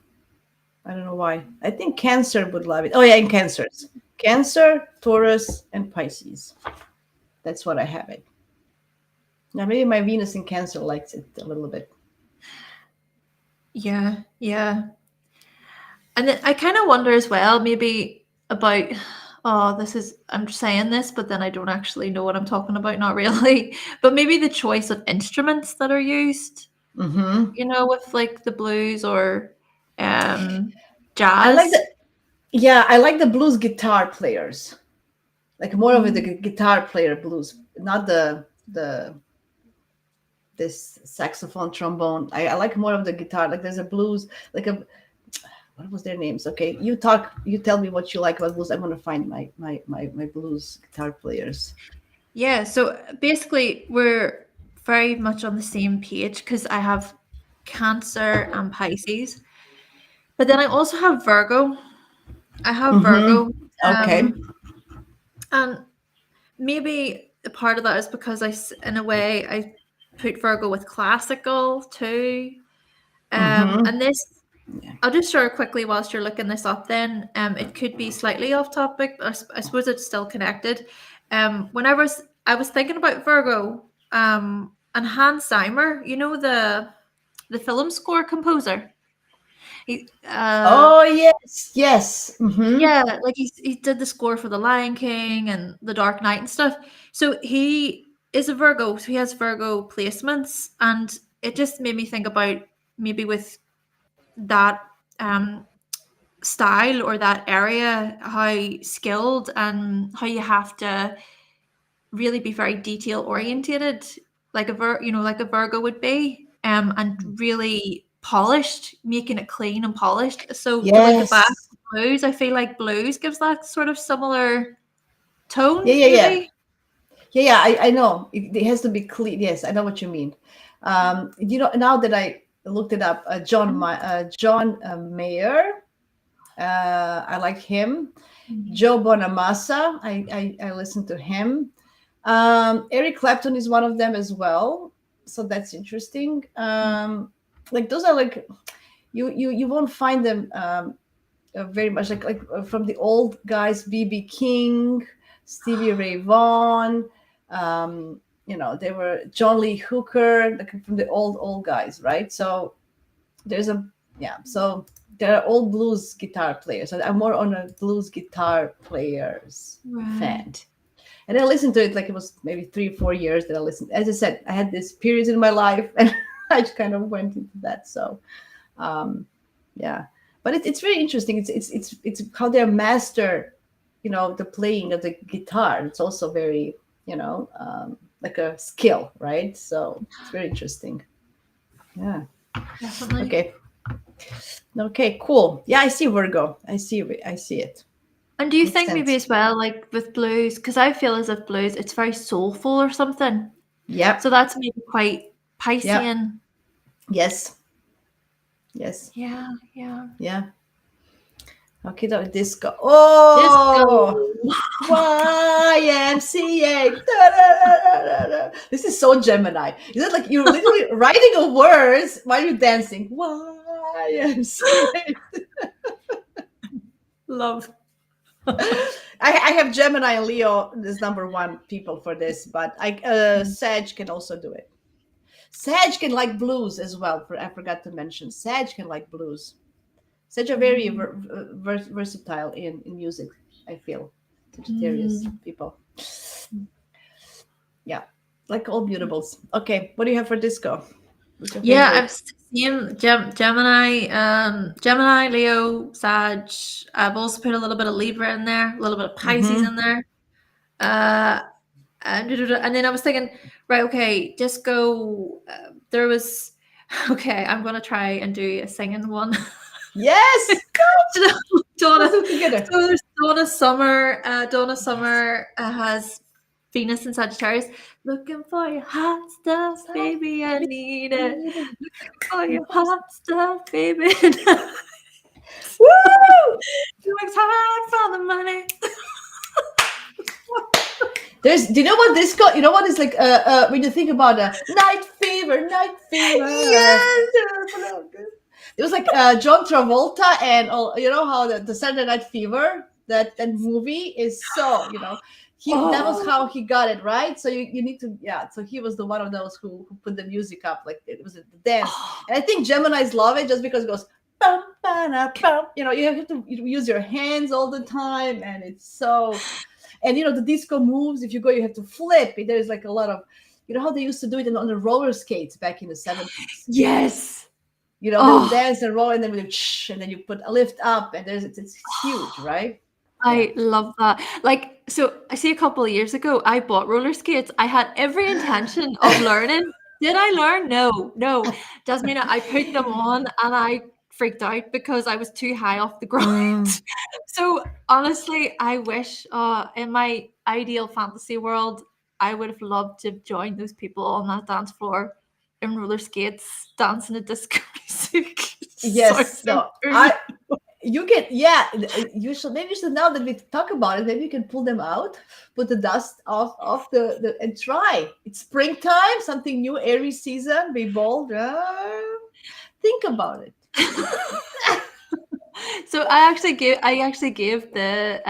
I don't know why. I think Cancer would love it. Oh yeah, in Cancers. Cancer, Taurus, and Pisces. That's what I have it. Now maybe my Venus in Cancer likes it a little bit. Yeah, yeah. And then I kind of wonder as well, maybe about, oh, this is, I'm saying this, but then I don't actually know what I'm talking about, not really. But maybe the choice of instruments that are used, Hmm. with like the blues or um I like the jazz. Yeah, I like the blues guitar players. Like more of the Mm. guitar player blues, not the this saxophone trombone. I like more of the guitar. Like there's a blues, like a what was their names? Okay, you talk. You tell me what you like about blues. I'm gonna find my blues guitar players. Yeah, so basically we're very much on the same page because I have Cancer and Pisces, but then I also have Virgo. I have Mm-hmm. Virgo. Okay. And maybe a part of that is because in a way, I put Virgo with classical too. Mm-hmm. And this, Yeah. I'll just share quickly whilst you're looking this up. Then, it could be slightly off topic, but I suppose it's still connected. Whenever I was thinking about Virgo, and Hans Zimmer, the film score composer. He, Oh yes, yes. Mm-hmm. Yeah, like he did the score for The Lion King and The Dark Knight and stuff. So he is a Virgo, so he has Virgo placements, and it just made me think about maybe with that um style or that area, how skilled and how you have to really be very detail orientated, like like a Virgo would be, and really polished, making it clean and polished. So to link it back Yes. to blues, I feel like blues gives that sort of similar tone, Yeah, yeah, yeah. maybe. Yeah, yeah, I know. It has to be clean. Yes, I know what you mean. Now that I looked it up, John Mayer, I like him. Mhm. Joe Bonamassa, I listened to him. Eric Clapton is one of them as well, so that's interesting. Like those are like you won't find them very much from the old guys, BB King, Stevie Ray Vaughan. They were John Lee Hooker, like from the old guys, right? So there's a yeah. So there are all blues guitar players. So I'm more on a blues guitar players fan. Right. And I listened to it like it was maybe 3 or 4 years that I listened. As I said, I had this periods in my life, and I just kind of went into that. So um, yeah, but it's very interesting. It's how they master, the playing of the guitar. It's also very, like a skill, right? So it's very interesting. Yeah. Definitely. Okay. Okay. Cool. Yeah, I see Virgo. I see it. And do you Makes think maybe sense. as well, like with blues, because I feel as if blues, it's very soulful or something. So Yep. that's maybe quite Yep. Piscean. Yes. Yes. Yeah, yeah. Yeah. Okay. Disco. Disco. Oh. YMCA. Da, da, da, da, da. This is so Gemini. Is it like you're literally writing a words while you're dancing? YMCA. Love. I have Gemini and Leo as number one people for this, but Sag can also do it. Sag can like blues as well. I forgot to mention, Sag can like blues. Sag are very Mm, versatile in music. I feel Sagittarius mm. people. Yeah, like all beautifuls. Okay, what do you have for disco? What's your Yeah, I've favorite? seen Gemini, Leo, Sag. I've also put a little bit of Libra in there, a little bit of Pisces Mm-hmm. in there. Uh, and then I was thinking, right, okay, disco. There was, okay, I'm gonna try and do a singing one. Yes, let's Donna, do it together. so there's Donna Summer. Donna Summer has Venus and Sagittarius. Looking for your hot stuff, baby, I need it. Looking for your hot stuff, baby. Woo! You worked hard for the money. Do you know what this got? You know what is like? When you think about night fever, night fever. Yes. It was like John Travolta and all. You know how the Saturday Night Fever, that movie is so, that was how he got it, right. So you need to, yeah. So he was the one of those who put the music up, like it was the dance. And I think Geminis love it just because it goes bum, ba, bum. You have to use your hands all the time, and it's so. And the disco moves, if you go, you have to flip. There's like a lot of, how they used to do it on the roller skates back in the 70s. Yes. They would dance and roll, and then and then you put a lift up, and it's huge, right? I love that. Like, so I see a couple of years ago, I bought roller skates. I had every intention of learning. Did I learn? No. Jasmina, I put them on and I freaked out because I was too high off the ground. So honestly, I wish in my ideal fantasy world, I would have loved to join those people on that dance floor in roller skates, dancing to disco music. Yes, no, you should, maybe you should, now that we talk about it, maybe you can pull them out, put the dust off the and try. It's springtime, something new, Aries season, be bold. Think about it. So I actually gave the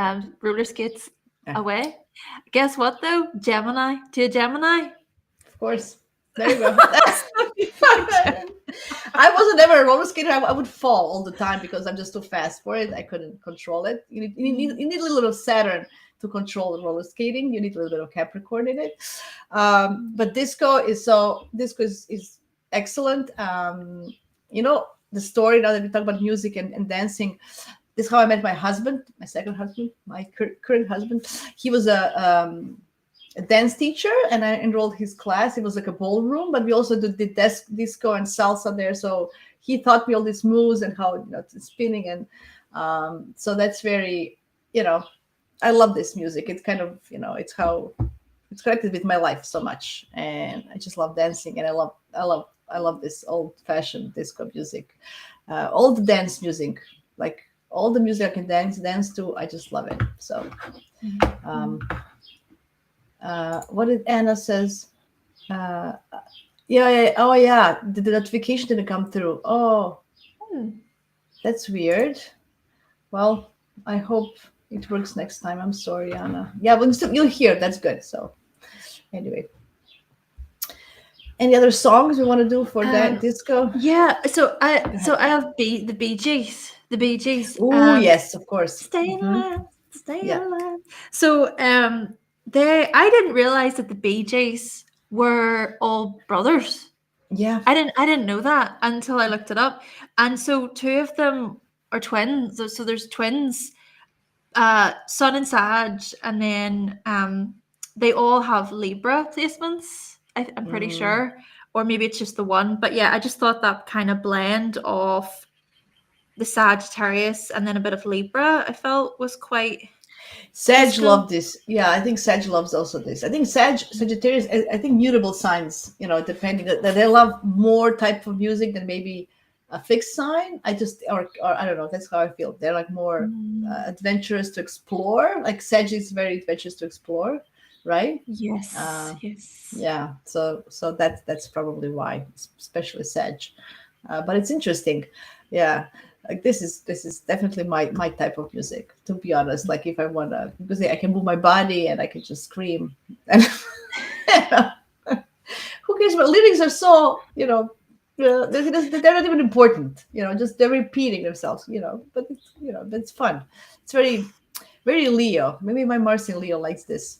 roller skates away. Guess what though? Gemini to a Gemini. Of course. There you go. I wasn't ever a roller skater. I would fall all the time because I'm just too fast for it. I couldn't control it. You need a little of Saturn to control the roller skating. You need a little bit of Capricorn in it. But disco is excellent. The story, now that we talk about music and dancing, this is how I met my husband, my second husband, my current husband. He was a dance teacher, and I enrolled his class. It was like a ballroom, but we also did disco and salsa there. So he taught me all these moves and how spinning, and so that's very, I love this music. It's kind of, it's how it's connected with my life so much, and I just love dancing, and I love this old-fashioned disco music, all the dance music, like all the music I can dance to. I just love it. So. What did Anna says? Oh yeah, the notification didn't come through. Oh, that's weird. Well, I hope it works next time. I'm sorry, Anna. Yeah, but you'll hear. That's good. So, anyway, any other songs we want to do for that disco? Yeah. So I have the Bee Gees. The Bee Gees. Oh yes, of course. Stay alive. Stay alive. So I didn't realize that the Bee Gees were all brothers. Yeah. I didn't know that until I looked it up. And so two of them are twins. So there's twins, Sun and Sag, and then they all have Libra placements, I'm pretty sure. Or maybe it's just the one. But yeah, I just thought that kind of blend of the Sagittarius and then a bit of Libra, I felt was quite... Sag loved this. Yeah, I think Sag loves also this. I think Sagittarius, I think mutable signs, depending, that they love more type of music than maybe a fixed sign. I don't know. That's how I feel. They're like more adventurous to explore. Like Sag is very adventurous to explore, right? Yes. Yes. Yeah. So that's probably why, especially Sag. But it's interesting. Yeah. Like this is definitely my type of music, to be honest. Like if I want to, because I can move my body and I can just scream. And who cares? But lyrics are so, they're not even important. Just they're repeating themselves. But it's, that's fun. It's very, very Leo. Maybe my Mars in Leo likes this.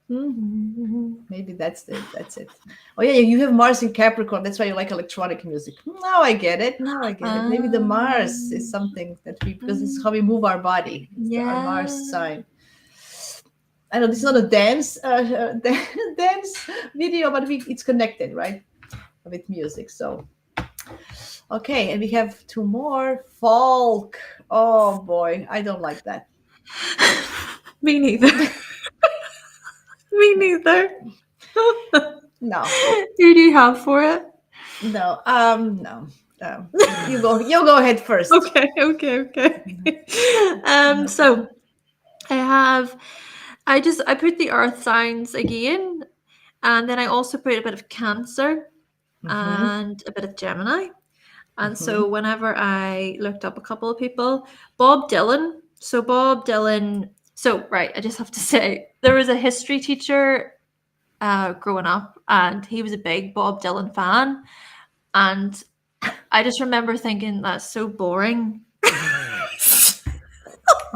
Maybe that's it. Oh yeah, you have Mars in Capricorn. That's why you like electronic music. Now I get it. Maybe the Mars is something that because it's how we move our body. It's our Mars sign. I know this is not a dance dance video, but it's connected, right, with music. So okay, and we have two more. Folk. Oh boy, I don't like that. Me neither. Me neither. No, Who do you have for it? no, no. You go. You go ahead first. Okay. So I have, I put the earth signs again, and then I also put a bit of Cancer Mm-hmm. and a bit of Gemini. And Mm-hmm. so whenever I looked up a couple of people, Bob Dylan. So Bob Dylan. So right, I just have to say there was a history teacher growing up, and he was a big Bob Dylan fan, and I just remember thinking that's so boring.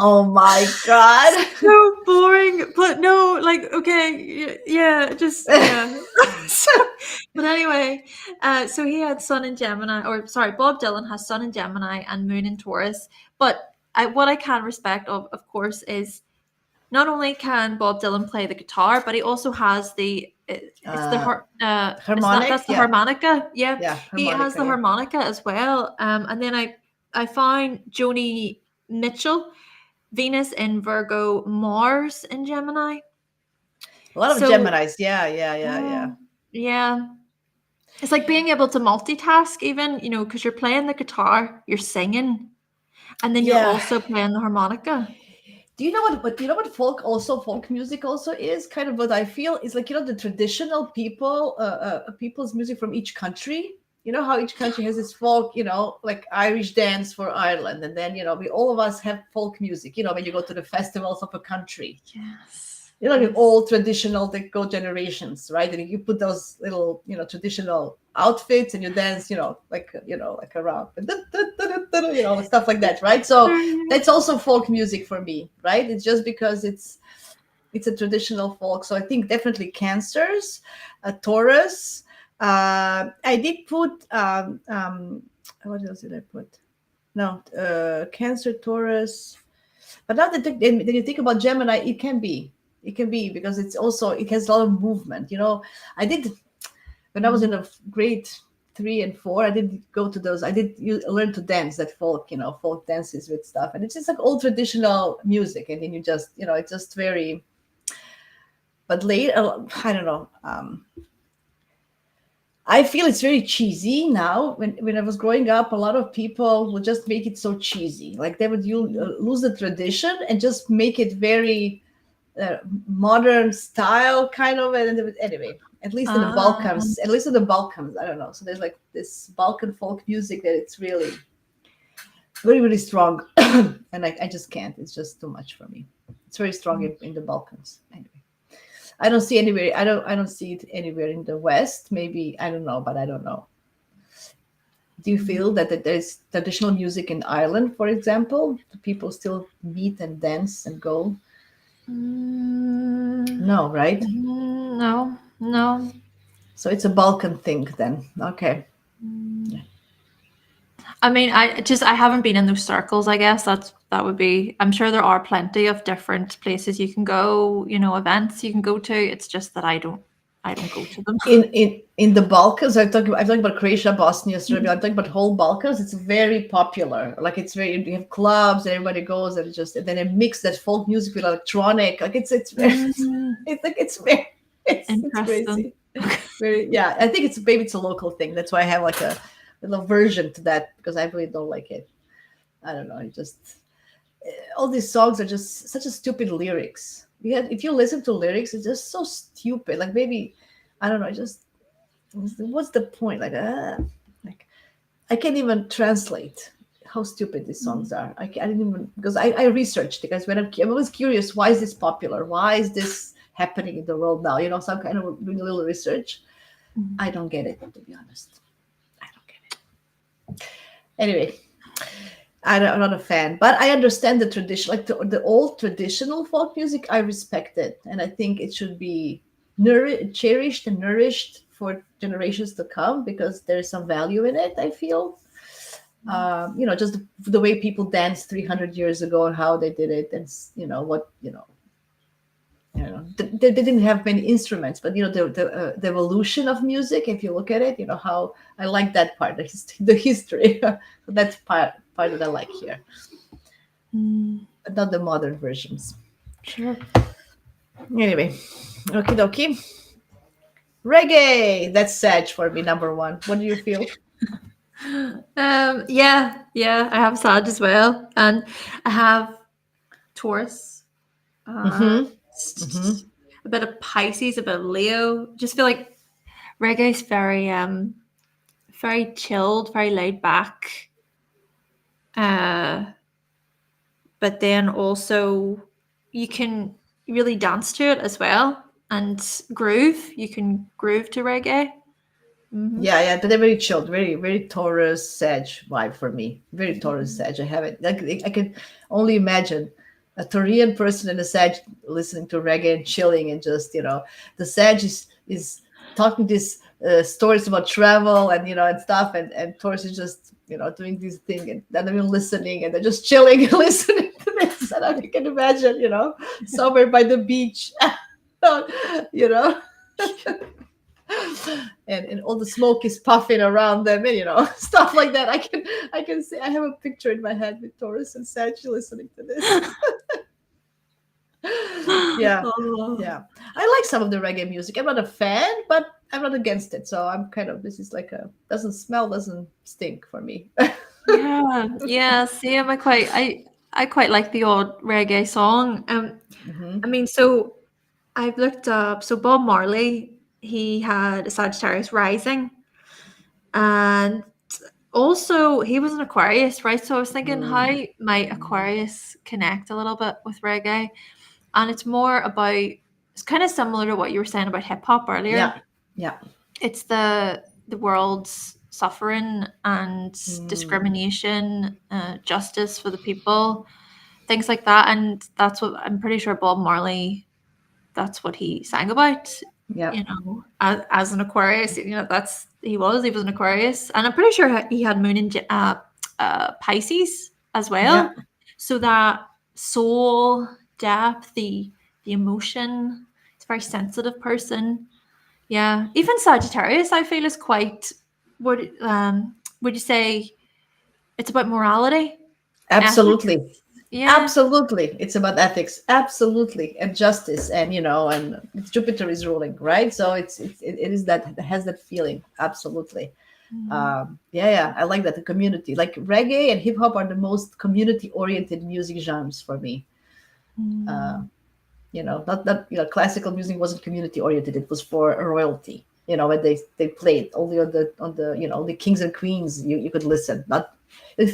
Oh my God. So boring, but no, like okay, yeah, just yeah. So, but anyway, so he had Sun in Gemini, or sorry, Bob Dylan has Sun in Gemini and Moon in Taurus. But what I can respect of course, is not only can Bob Dylan play the guitar, but he also has it's the uh, is that's Harmonic. the Yeah. harmonica. Yeah, Yeah. he has Harmonica. the Yeah. harmonica as well. And then I found Joni Mitchell, Venus in Virgo, Mars in Gemini. A lot of So Geminis. Yeah. Yeah. Yeah. Yeah. yeah, it's like being able to multitask, even because you're playing the guitar, you're singing, and then you're Yeah. also playing the harmonica. Do you know what? But you know what? Folk music also is kind of what I feel is like the traditional people's music from each country. You know how each country has its folk. Like Irish dance for Ireland, and then we all of us have folk music. When you go to the festivals of a country, Yes, like yes. all traditional that go generations, right? And you put those little traditional outfits and you dance like around stuff like that, right? So that's also folk music for me, right? It's just because it's a traditional folk. So I think definitely Cancers, Taurus. I did put what else did I put? No, Cancer, Taurus. But now that then you think about Gemini, it can be because it has a lot of movement. I did when I was in a grade 3 and 4. I did go to those. I did learn to dance that folk dances with stuff, and it's just like old traditional music, and then you just it's just very. But later, I don't know. I feel it's very cheesy now. When I was growing up, a lot of people would just make it so cheesy. Like they would lose the tradition and just make it very uh, modern style kind of. And anyway, at least in the Uh, Balkans, I don't know. So there's like this Balkan folk music that it's really very, very strong. And I just can't. It's just too much for me. It's very strong in the Balkans. Anyway. I don't see anywhere. I don't see it anywhere in the West. Maybe I don't know, but I don't know. Do you feel that there's traditional music in Ireland, for example? Do people still meet and dance and go? mm, No, right? no, no. So it's a Balkan thing then. Okay. Mm. I mean, I haven't been in those circles. I guess that would be. I'm sure there are plenty of different places you can go. Events you can go to. It's just that I don't go to them. In the Balkans, I'm talking about Croatia, Bosnia, Serbia. I'm talking about whole Balkans. It's very popular. Like it's very you have clubs and everybody goes and then they mix that folk music with electronic. Like it's very Mm, it's like it's very it's interesting. crazy. Very yeah. I think maybe it's a local thing. That's why I have like a little aversion to that because I really don't like it. I don't know. It just all these songs are just such a stupid lyrics. Yeah, if you listen to lyrics, it's just so stupid. Like maybe I don't know. Just what's the point? Like I can't even translate how stupid these songs are. I didn't even because I researched it because I'm always curious why is this popular? Why is this happening in the world now? So I'm kind of doing a little research. I don't get it to be honest. I don't get it. Anyway, I'm not a fan, but I understand the tradition, like the old traditional folk music. I respect it, and I think it should be cherished and nourished for generations to come because there's some value in it. I feel, just the way people danced 300 years ago and how they did it, and what they didn't have many instruments, but the evolution of music. If you look at it, how I like that part, the history. So that's part that I like here, Mm, but not the modern versions. sure. Anyway, okie dokie. Reggae. That's Sag for me, number one. What do you feel? Yeah, I have Sag as well, and I have Taurus, uh, Mm-hmm. Mm-hmm. a bit of Pisces, a bit of Leo. Just feel like reggae is very chilled, very laid back. Uh, but then also you can really dance to it as well and groove. You can groove to reggae. Hmm. Yeah, yeah, but they're very chilled, very, very Taurus Sag vibe for me. Very Taurus Sag. I have it. Like I can only imagine a Taurian person and a Sag listening to reggae and chilling and just the Sag is talking these stories about travel and and stuff, and Taurus is just doing this thing and then they're listening and they're just chilling and listening to this. And I can imagine somewhere by the beach, you know and all the smoke is puffing around them and stuff like that. I can see, I have a picture in my head with Taurus and Sag listening to this. Yeah, Oh. yeah, I like some of the reggae music. I'm not a fan, but I'm not against it, so I'm kind of, this is like a doesn't smell, doesn't stink for me. Yeah, same. I quite like the odd reggae song. Hmm. I mean, so I've looked up. So Bob Marley, he had a Sagittarius rising, and also he was an Aquarius, right? So I was thinking, how might Aquarius connect a little bit with reggae? And it's more about. It's kind of similar to what you were saying about hip hop earlier. Yeah, yeah. It's the world's suffering and Mm, discrimination, justice for the people, things like that. And that's what I'm pretty sure Bob Marley. That's what he sang about. yeah, As an Aquarius, that's he was an Aquarius, and I'm pretty sure he had moon in Pisces as yeah. well. So that soul depth, the emotion. It's a very sensitive person. Yeah, even Sagittarius, I feel is quite. Would you say it's about morality, ethics? Absolutely. Yeah. Absolutely, it's about ethics. Absolutely, and justice, and and Jupiter is ruling, right? So it is that, it has that feeling. Absolutely. Mhm. Yeah, yeah, I like that. The community, like reggae and hip hop, are the most community oriented music genres for me. Uh, Mm. not classical music wasn't community oriented. It was for a royalty. When they played only on the the kings and queens, you could listen. Not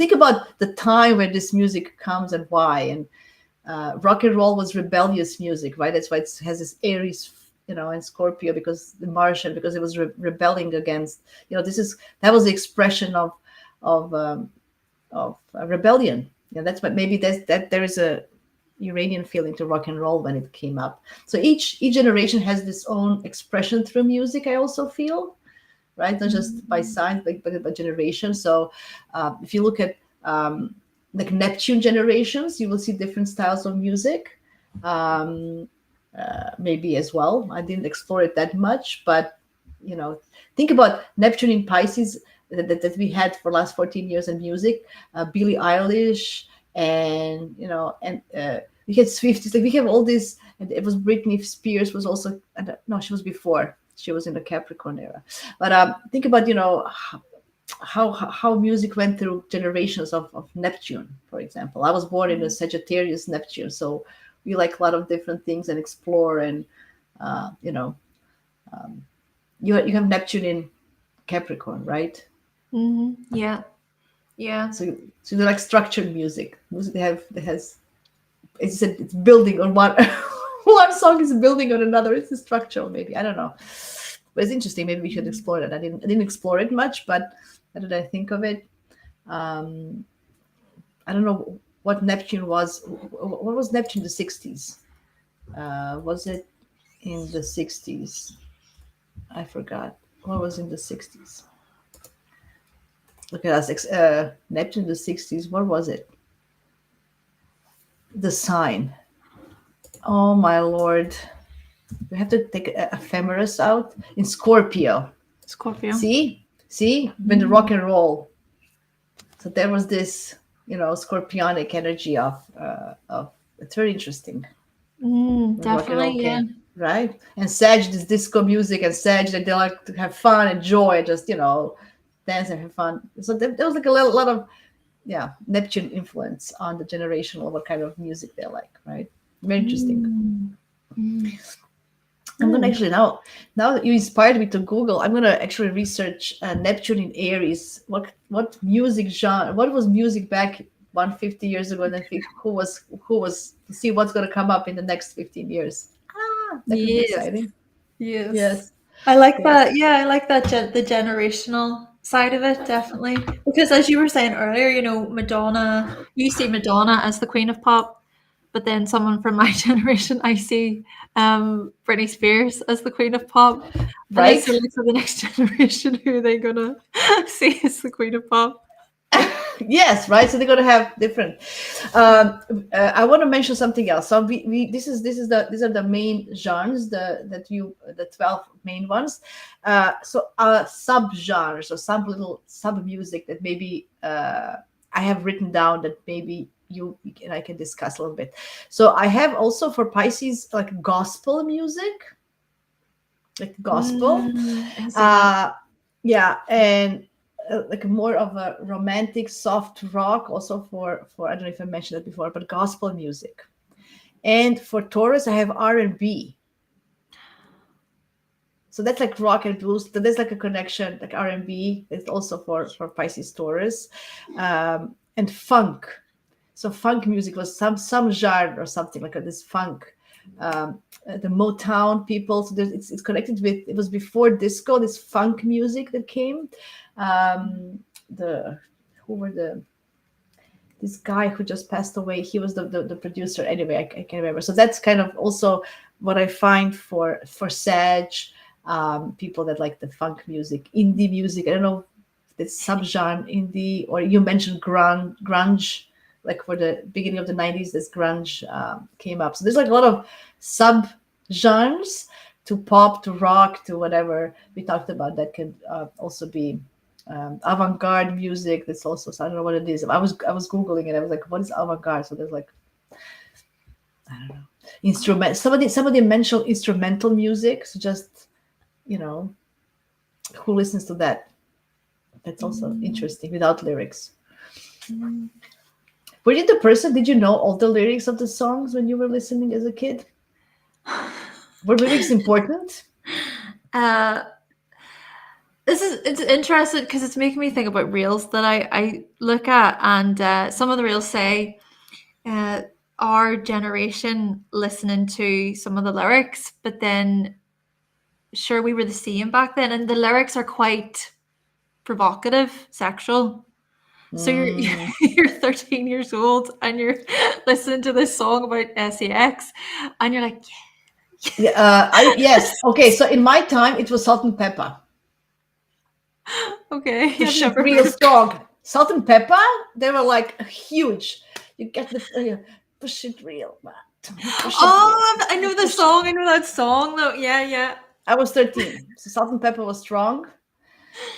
think about the time when this music comes and why. And rock and roll was rebellious music, right? That's why it has this Aries, and Scorpio, because the Martian, because it was rebelling against, that was the expression of rebellion. That's what, maybe that there is a Uranian feeling to rock and roll when it came up. So each generation has its own expression through music. I also feel, right, not just by Mm. signs, but by generation. So if you look at like Neptune generations, you will see different styles of music. Um, Maybe as well. I didn't explore it that much, but you know, think about Neptune in Pisces that we had for last 14 years in music. Billie Eilish, and we had Swifties. Like we have all this, and it was Britney Spears was also. No, she was before. She was in the Capricorn era. But think about how music went through generations of Neptune, for example. I was born in a Sagittarius Neptune, so we like a lot of different things and explore. And uh, you know you have Neptune in Capricorn, right? Mhm. Yeah. Yeah. So they like structured music that has, it's said, it's building on one one song is building on another. It's a structural, maybe, I don't know, but it's interesting. Maybe we should Mhm. explore that. I didn't explore it much, but how did I think of it? um I don't know what Neptune was. What was Neptune in the 60s? Was it in the 60s? I forgot. What was in the 60s? Look at us. Neptune in the 60s. What was it? The sign. Oh my lord. We have to take ephemeris out in Scorpio. Scorpio. See, when the rock Mm. and roll. So there was this, scorpionic energy of. It's very interesting. rock and roll Definitely, yeah. came, right? And Sag, this disco music, and Sag, that they like to have fun and joy, and just dance and have fun. So there was like a lot of Neptune influence on the generational what kind of music they like, right? Very interesting. Mm. Mm. I'm gonna Mm. actually now that you inspired me to Google, I'm gonna actually research Neptune in Aries. What music genre? What was music back 150 years ago? And then think who was to see what's gonna come up in the next 15 years. That could be Yes. exciting. Yes. Yes, I like yes, that. Yeah, I like that the generational side of it, definitely. Because as you were saying earlier, Madonna, you see Madonna as the queen of pop, but then someone from my generation, I see Britney Spears as the queen of pop. And it's right. really for the next generation, who are they gonna see as the queen of pop? Yes, right. So they're going to have different. I want to mention something else. So we this is these are the main genres, the 12 main ones. So sub genres or some little sub music that maybe I have written down that maybe you and I can discuss a little bit. So I have also for Pisces like gospel music, like gospel. Into that. Uh, yeah, and like more of a romantic, soft rock. Also for I don't know if I mentioned that before, but gospel music. And for Taurus, I have R&B. So that's like rock and blues. So there's like a connection, like R&B. It's also for Pisces Taurus, and funk. So funk music was some genre or something like this funk. The Motown people. So it's connected with. It was before disco. This funk music that came. The who were the this guy who just passed away. He was the producer. Anyway, I can't remember. So that's kind of also what I find for Sag, people that like the funk music, indie music. I don't know if it's subgenre indie, or you mentioned grunge. Like for the beginning of the 90s, this grunge came up. So there's like a lot of sub genres to pop, to rock, to whatever we talked about. That could also be avant-garde music. That's also, so I don't know what it is. I was googling it. I was like, what is avant-garde? So there's like, I don't know, instrument. Somebody mentioned instrumental music. So just you know who listens to that? That's also interesting without lyrics. Were you the person? Did you know all the lyrics of the songs when you were listening as a kid? Were lyrics important? Uh, it's interesting because it's making me think about reels that I look at, and some of the reels say uh, our generation listening to some of the lyrics, but then sure we were the same back then, and the lyrics are quite provocative, sexual. So you're Mm. you're 13 years old and you're listening to this song about sex, and you're like, Yeah, yes. Okay, so in my time, it was Salt and Pepper. okay, Push I've it never real heard of. strong. Salt and Pepper, they were like huge. You get the push it real, man. Push it real. Oh, I know the Push it. song. I know that song though. Yeah, yeah. I was 13, so Salt and Pepper was strong.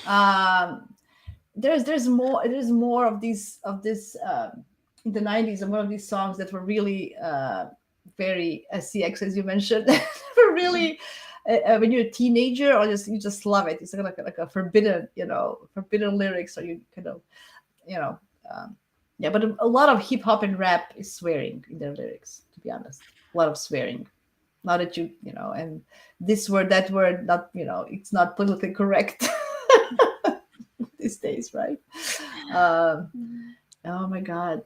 Um, there's more of this in the 90s, and one of these songs that were really very SCX, as you mentioned, were really when you're a teenager, or just you just love it. It's like a forbidden, forbidden lyrics, or you kind of, you know, yeah. But a lot of hip hop and rap is swearing in their lyrics. To be honest, a lot of swearing. Now that and this word, that word, not it's not politically correct these days, right? Um, oh my God.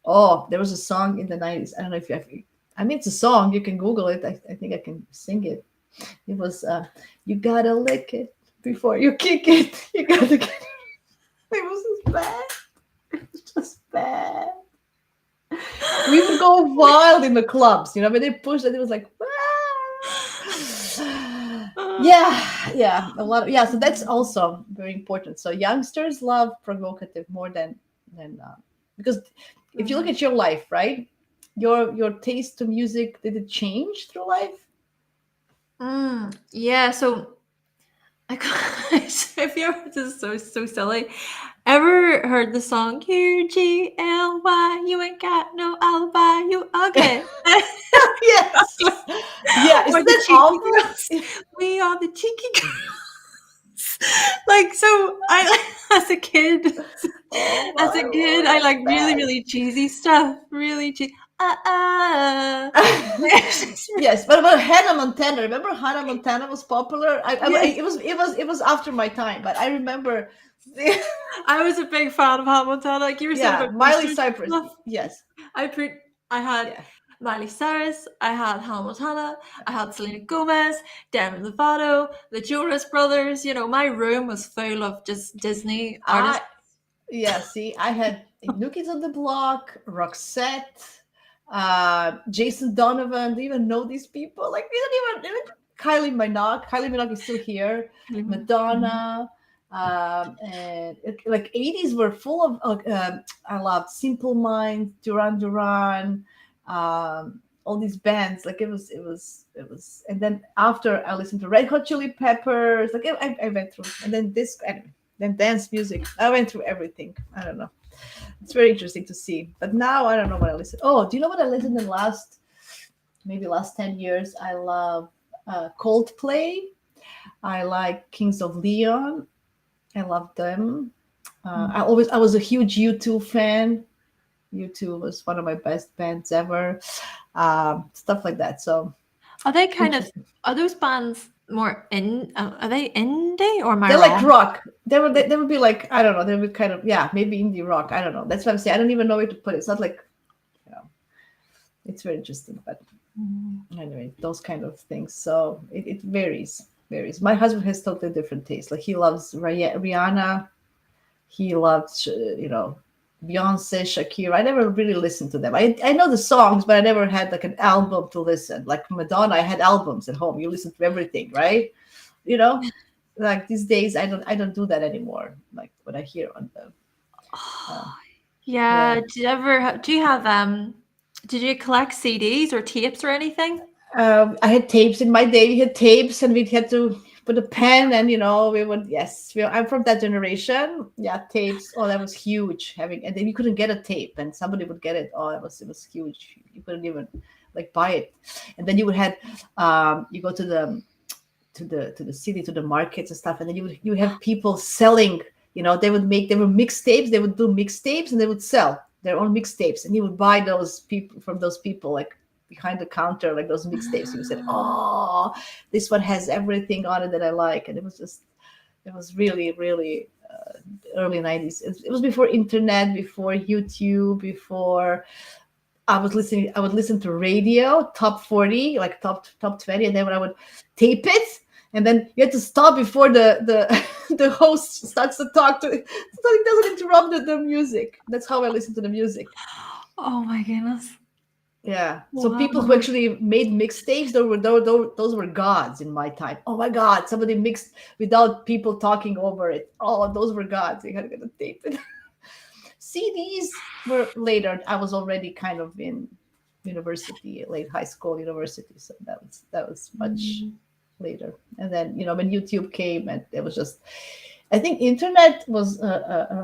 Oh, there was a song in the 90s. I don't know if you have, I mean, it's a song. You can Google it. I think I can sing it. It was, you gotta lick it before you kick it. You gotta get it. It was just bad. It was just bad. We would go wild in the clubs, when they pushed it, it was like, yeah, a lot of, yeah. So that's also very important. So youngsters love provocative more than because if you look at your life, right, your taste to music, did it change through life? Yeah. So I if you ever, this is so silly. Ever heard the song UGLY? You ain't got no alibi. You ugly. Yes. Yeah. We're Isn't the that cheeky awful? girls. We are the cheeky girls. Like, so I, as a kid, Oh as a my kid, lord, I that's like really, bad. really cheesy stuff. Really cheesy. Yes, but about Hannah Montana. Remember Hannah Montana was popular. Yes, It was after my time, but I remember. The, I was a big fan of Hannah Montana. Like you were saying yeah, about Miley boosters and Cyrus. stuff. Yes, I put, I had yeah. Miley Cyrus, I had Hannah Montana, I had Selena Gomez, Demi Lovato, the Jonas Brothers. You know, my room was full of just Disney artists. I Yeah. See, I had New Kids on the Block, Roxette, Jason Donovan. Do you even know these people? Like, we don't even Kylie Minogue. Kylie Minogue is still here. Madonna. And like 80s were full of I loved Simple Minds, Duran Duran, all these bands. Like it was, and then after I listened to Red Hot Chili Peppers, like I went through, and then this, and then dance music. I went through everything. I don't know. It's very interesting to see. But now I don't know what I listen. Oh, do you know what I listened in maybe last 10 years? I love Coldplay. I like Kings of Leon. I love them. I was a huge U2 fan. U2 was one of my best bands ever. Stuff like that. So Are they kind of, interesting. are those bands more in, are they indie or am I They're like wrong? rock. They would be like, I don't know. They would kind of, yeah, maybe indie rock. I don't know. That's what I'm saying. I don't even know where to put it. It's not like, you know, it's very interesting. But anyway, those kind of things. So it varies. My husband has totally different taste. Like he loves Rihanna. He loves, Beyonce, Shakira. I never really listened to them. I know the songs, but I never had like an album to listen. Like Madonna, I had albums at home. You listen to everything, right? You know, like these days, I don't do that anymore. Like what I hear on the, uh, Yeah. yeah. Do you have, did you collect CDs or tapes or anything? I had tapes in my day. We had tapes, and we had to put a pen, and we would. Yes, I'm from that generation. Yeah, tapes. Oh, that was huge. And then you couldn't get a tape, and somebody would get it. Oh, it was huge. You couldn't even like buy it, and then you would have you go to the city, to the markets and stuff, and then you would have people selling. They were mixtapes. They would do mixtapes, and they would sell their own mixtapes, and you would buy those people from those people, like behind the counter, like those mixtapes. You said, "Oh, this one has everything on it that I like," and it was really, really early 90s. It was before internet, before YouTube, before I would listen to radio, top 40, like top 20, and then when I would tape it, and then you had to stop before the the host starts to talk so it doesn't interrupt the music. That's how I listen to the music. Oh my goodness. Yeah. So people who Wow. actually made mixtapes, those were gods in my time. Oh my God, somebody mixed without people talking over it. Oh, those were gods. You had to get a tape it. CDs were later. I was already kind of in university, late high school, university. So that was much Mm. later. And then when YouTube came, and it was just, I think internet was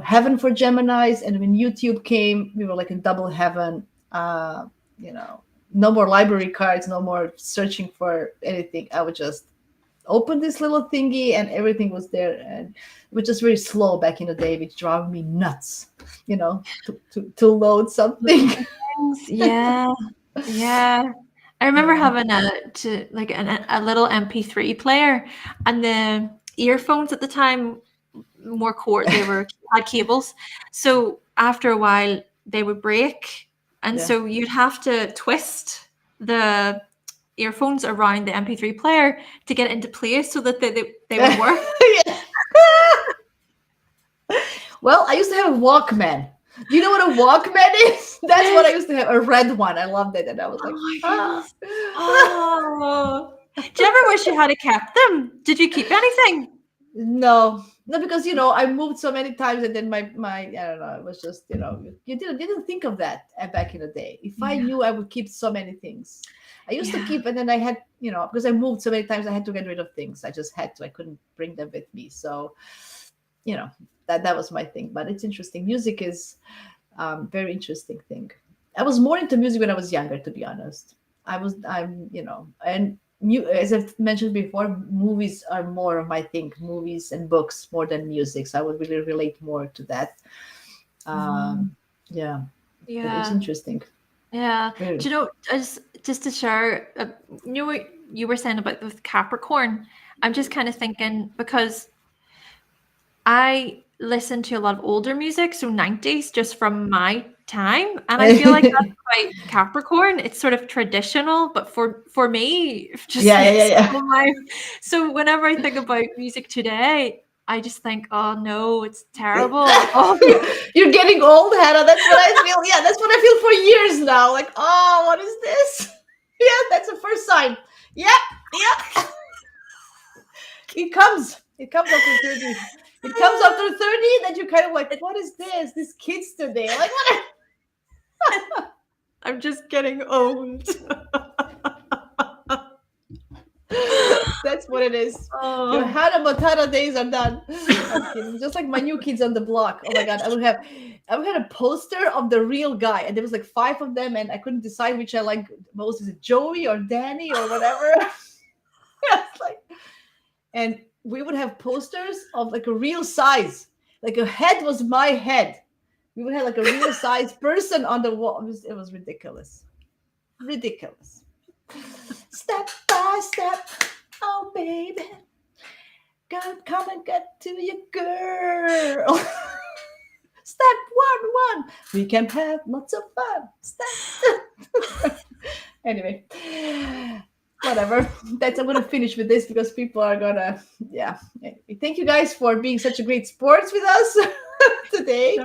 heaven for Geminis, and when YouTube came, we were like in double heaven. You know, no more library cards, no more searching for anything. I would just open this little thingy, and everything was there, and it was just very slow back in the day, which drove me nuts. To load something. Yeah. Yeah. I remember Yeah, having a little MP3 player, and the earphones at the time more cord they were had cables. So after a while they would break, and yeah. so you'd have to twist the earphones around the MP3 player to get it into place so that they would work. Yeah. Well, I used to have a Walkman. Do you know what a Walkman is? That's what I Yes. used to have, a red one. I loved it, and I was Oh like, my ah. goodness. Oh. Do you ever wish you had kept them? Did you keep anything? No, no, because I moved so many times, and then my I don't know. It was just you didn't think of that back in the day. If I Yeah. knew, I would keep so many things. I used to keep, and then I had because I moved so many times, I had to get rid of things. I just had to. I couldn't bring them with me. So that was my thing. But it's interesting. Music is very interesting thing. I was more into music when I was younger, to be honest. I'm, and as I've mentioned before, movies are more of my thing, movies and books more than music. So I would really relate more to that. Mhm. Um, yeah, it was Yeah. interesting. Yeah. Very. Do you know, just to share, you know what you were saying about with Capricorn? I'm just kind of thinking because I listen to a lot of older music, so 90s, just from my time, and I feel like that's quite Capricorn. It's sort of traditional, but for me, it just Yeah, yeah, yeah, makes yeah. all my so whenever I think about music today, I just think, "Oh no, it's terrible." Oh, You're getting old, Hannah. That's what I feel. Yeah, that's what I feel for years now. Like, oh, what is this? Yeah, that's the first sign. Yep, yep. It comes. It comes after 30. It comes after 30 that you're kind of like, what is this? These kids today. Like, what? I'm just getting old. That's what it is. Your Oh. Hannah Montana days are done. I'm kidding. Just like my new kids on the block. Oh my god, I would have a poster of the real guy, and there was like five of them, and I couldn't decide which I like most. Is it Joey or Danny or whatever? It's like, and we would have posters of like a real size. Like a head was my head. We would have like a real size person on the wall. It was ridiculous. Ridiculous. Step by step. Oh baby. Gotta come and get to you, girl. Step one. We can have lots of fun. Step. Anyway, whatever. That's I'm gonna finish with this because people are gonna. Yeah. Anyway, thank you guys for being such a great sports with us today.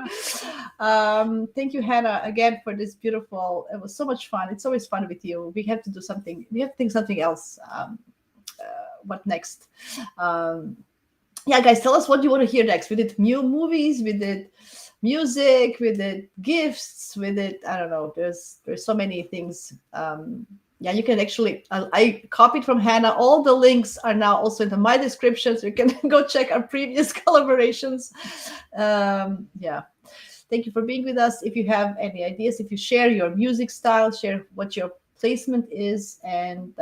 Thank you, Hannah, again for this beautiful. It was so much fun. It's always fun with you. We have to do something. We have to think something else. What next? Um, yeah, guys, tell us what you want to hear next. We did new movies, we did music, we did gifts, we did, I don't know. There's so many things. Yeah, you can actually. I copied from Hannah. All the links are now also in my description, so you can go check our previous collaborations. Yeah, thank you for being with us. If you have any ideas, if you share your music style, share what your placement is, and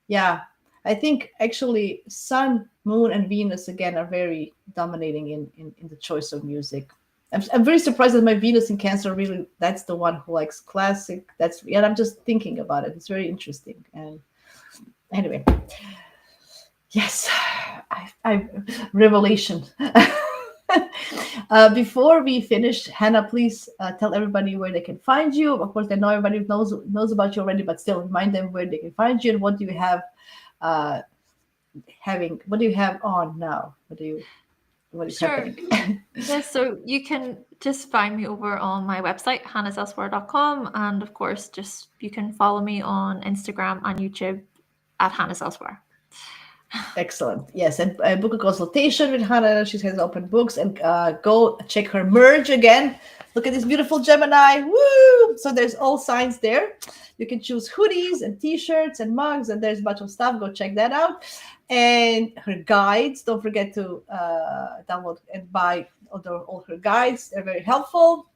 yeah, I think actually Sun, Moon, and Venus again are very dominating in the choice of music. I'm very surprised that my Venus in Cancer really that's the one who likes classic. That's yeah. I'm just thinking about it. It's very interesting. And anyway, yes, I revelation. Before we finish, Hannah, please tell everybody where they can find you. Of course, I know everybody knows about you already, but still remind them where they can find you and what do you have uh, what do you have on now? What is Sure. happening? Yes, so you can just find me over on my website, hannahselsewhere.com. And of course, just you can follow me on Instagram and YouTube at hannahselsewhere. Excellent. Yes, and book a consultation with Hannah. She has open books and go check her merge again. Look at this beautiful Gemini. Woo! So there's all signs there. You can choose hoodies and t-shirts and mugs, and there's a bunch of stuff. Go check that out. And her guides. Don't forget to download and buy all her guides. They're very helpful.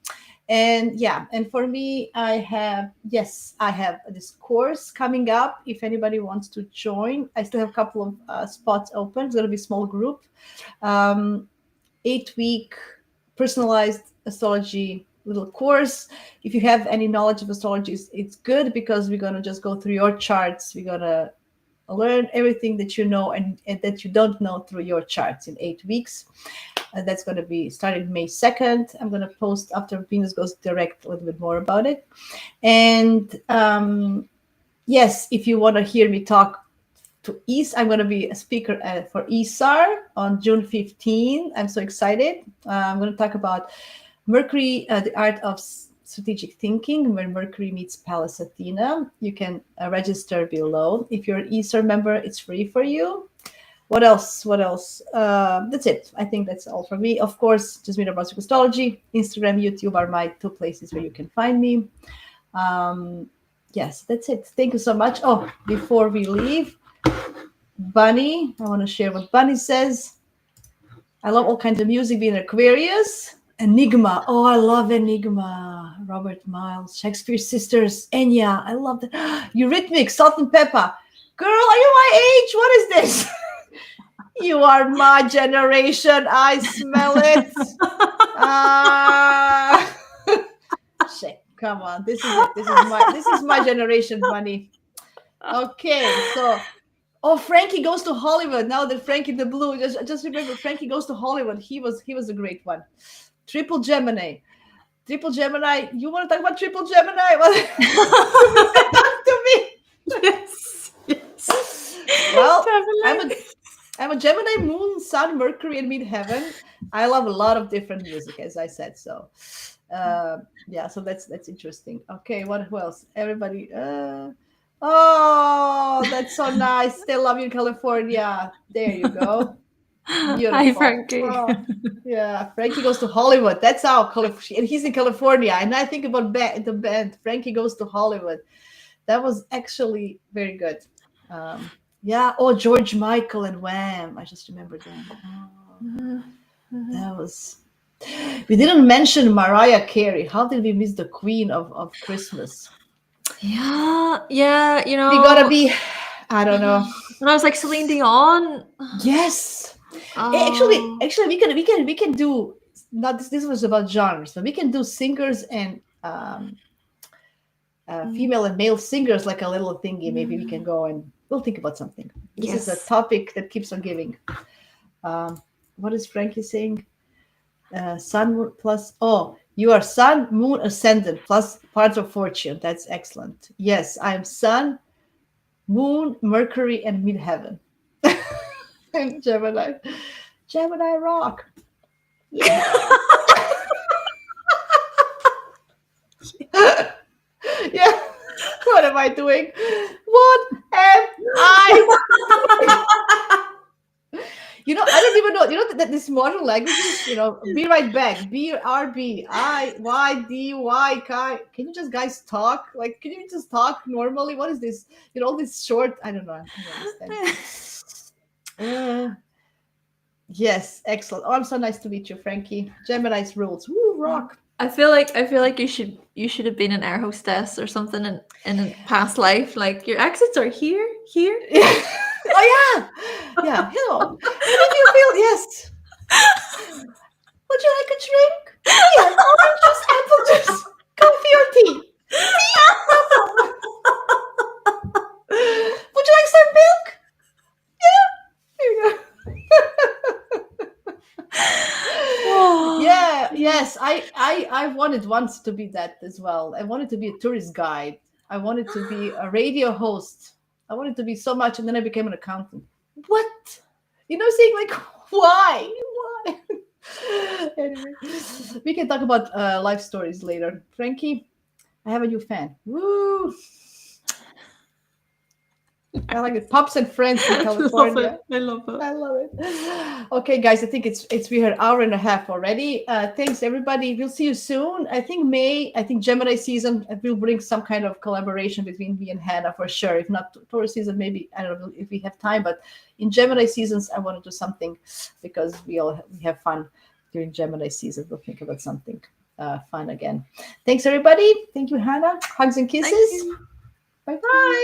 And yeah, and for me, I have this course coming up. If anybody wants to join, I still have a couple of spots open. It's going to be a small group, 8-week personalized astrology little course. If you have any knowledge of astrology, it's good because we're going to just go through your charts. We're going to learn everything that you know and that you don't know through your charts in 8 weeks. That's going to be starting May 2nd. I'm going to post after Venus goes direct a little bit more about it. And yes, if you want to hear me talk to East, I'm going to be a speaker for ESAR on June 15. I'm so excited. I'm going to talk about Mercury, the art of strategic thinking, where Mercury meets Pallas Athena. You can register below. If you're an ESAR member, it's free for you. What else? That's it. I think that's all for me. Of course, Jasmina Brozovic Astrology, Instagram, YouTube are my 2 places where you can find me. Yes, that's it. Thank you so much. Oh, before we leave, Bunny, I want to share what Bunny says. I love all kinds of music being Aquarius. Enigma. Oh, I love Enigma. Robert Miles, Shakespeare's Sisters, Enya. I love that. Eurythmics, Salt and Pepper. Girl, are you my age? What is this? You are my generation. I smell it. Shit, come on. This is it. This is my generation, money. Okay, so Frankie Goes to Hollywood. Now that Frankie the Blue, just remember Frankie Goes to Hollywood. He was a great one. Triple Gemini. Triple Gemini. You want to talk about Triple Gemini? Well, talk to me. Yes. Well, Definitely. I'm a Gemini, Moon, Sun, Mercury, and Midheaven. I love a lot of different music, as I said. So, yeah. So that's interesting. Okay, what else? Everybody. Oh, that's so nice. Still love you in California. There you go. Beautiful. Hi, Frankie. Oh, yeah, Frankie Goes to Hollywood. That's our California, and he's in California. And I think about the band Frankie Goes to Hollywood. That was actually very good. Yeah. Oh, George Michael and Wham. I just remembered them. Oh, that was. We didn't mention Mariah Carey. How did we miss the Queen of Christmas? Yeah. You know, We gotta be. I don't know. when I was like Celine Dion. Yes. Oh. Actually, we can do. Not this was about genres, but we can do singers and female and male singers, like a little thingy. Maybe we can go and we'll think about something. This is a topic that keeps on giving. What is Frankie saying? Sun moon plus. Oh, you are Sun, Moon, Ascendant plus parts of fortune. That's excellent. Yes, I am Sun, Moon, Mercury, and Midheaven. And Gemini. Gemini rock. Yeah. Yeah. What am I doing? What am I? You know, I don't even know. You know that this modern languages, be right back. BRB, IYDY. Can you just guys talk? Like, can you just talk normally? What is this? All this short. I don't know. I don't understand. Yes, excellent. Oh, I'm so nice to meet you, Frankie. Gemini's rules. Woo, rock. I feel like you should have been an air hostess or something in a past life. Like your exits are here. Oh yeah. Hello. How do you feel? Yes. Would you like a drink? Yeah, orange juice, apple juice, coffee or tea? Would you like some milk? Yeah. Here you go. Yeah. Yes. I wanted once to be that as well. I wanted to be a tourist guide. I wanted to be a radio host. I wanted to be so much, and then I became an accountant. What? Saying like, why? Anyway, we can talk about life stories later. Frankie, I have a new fan. Woo! I like it. Pops and Friends in California. I love it. Okay, guys, I think we had an hour and a half already. Thanks, everybody. We'll see you soon. I think Gemini season will bring some kind of collaboration between me and Hannah for sure. If not Taurus season, maybe I don't know if we have time. But in Gemini seasons, I want to do something because we have fun during Gemini season. We'll think about something fun again. Thanks, everybody. Thank you, Hannah. Hugs and kisses. Thank you. Bye bye.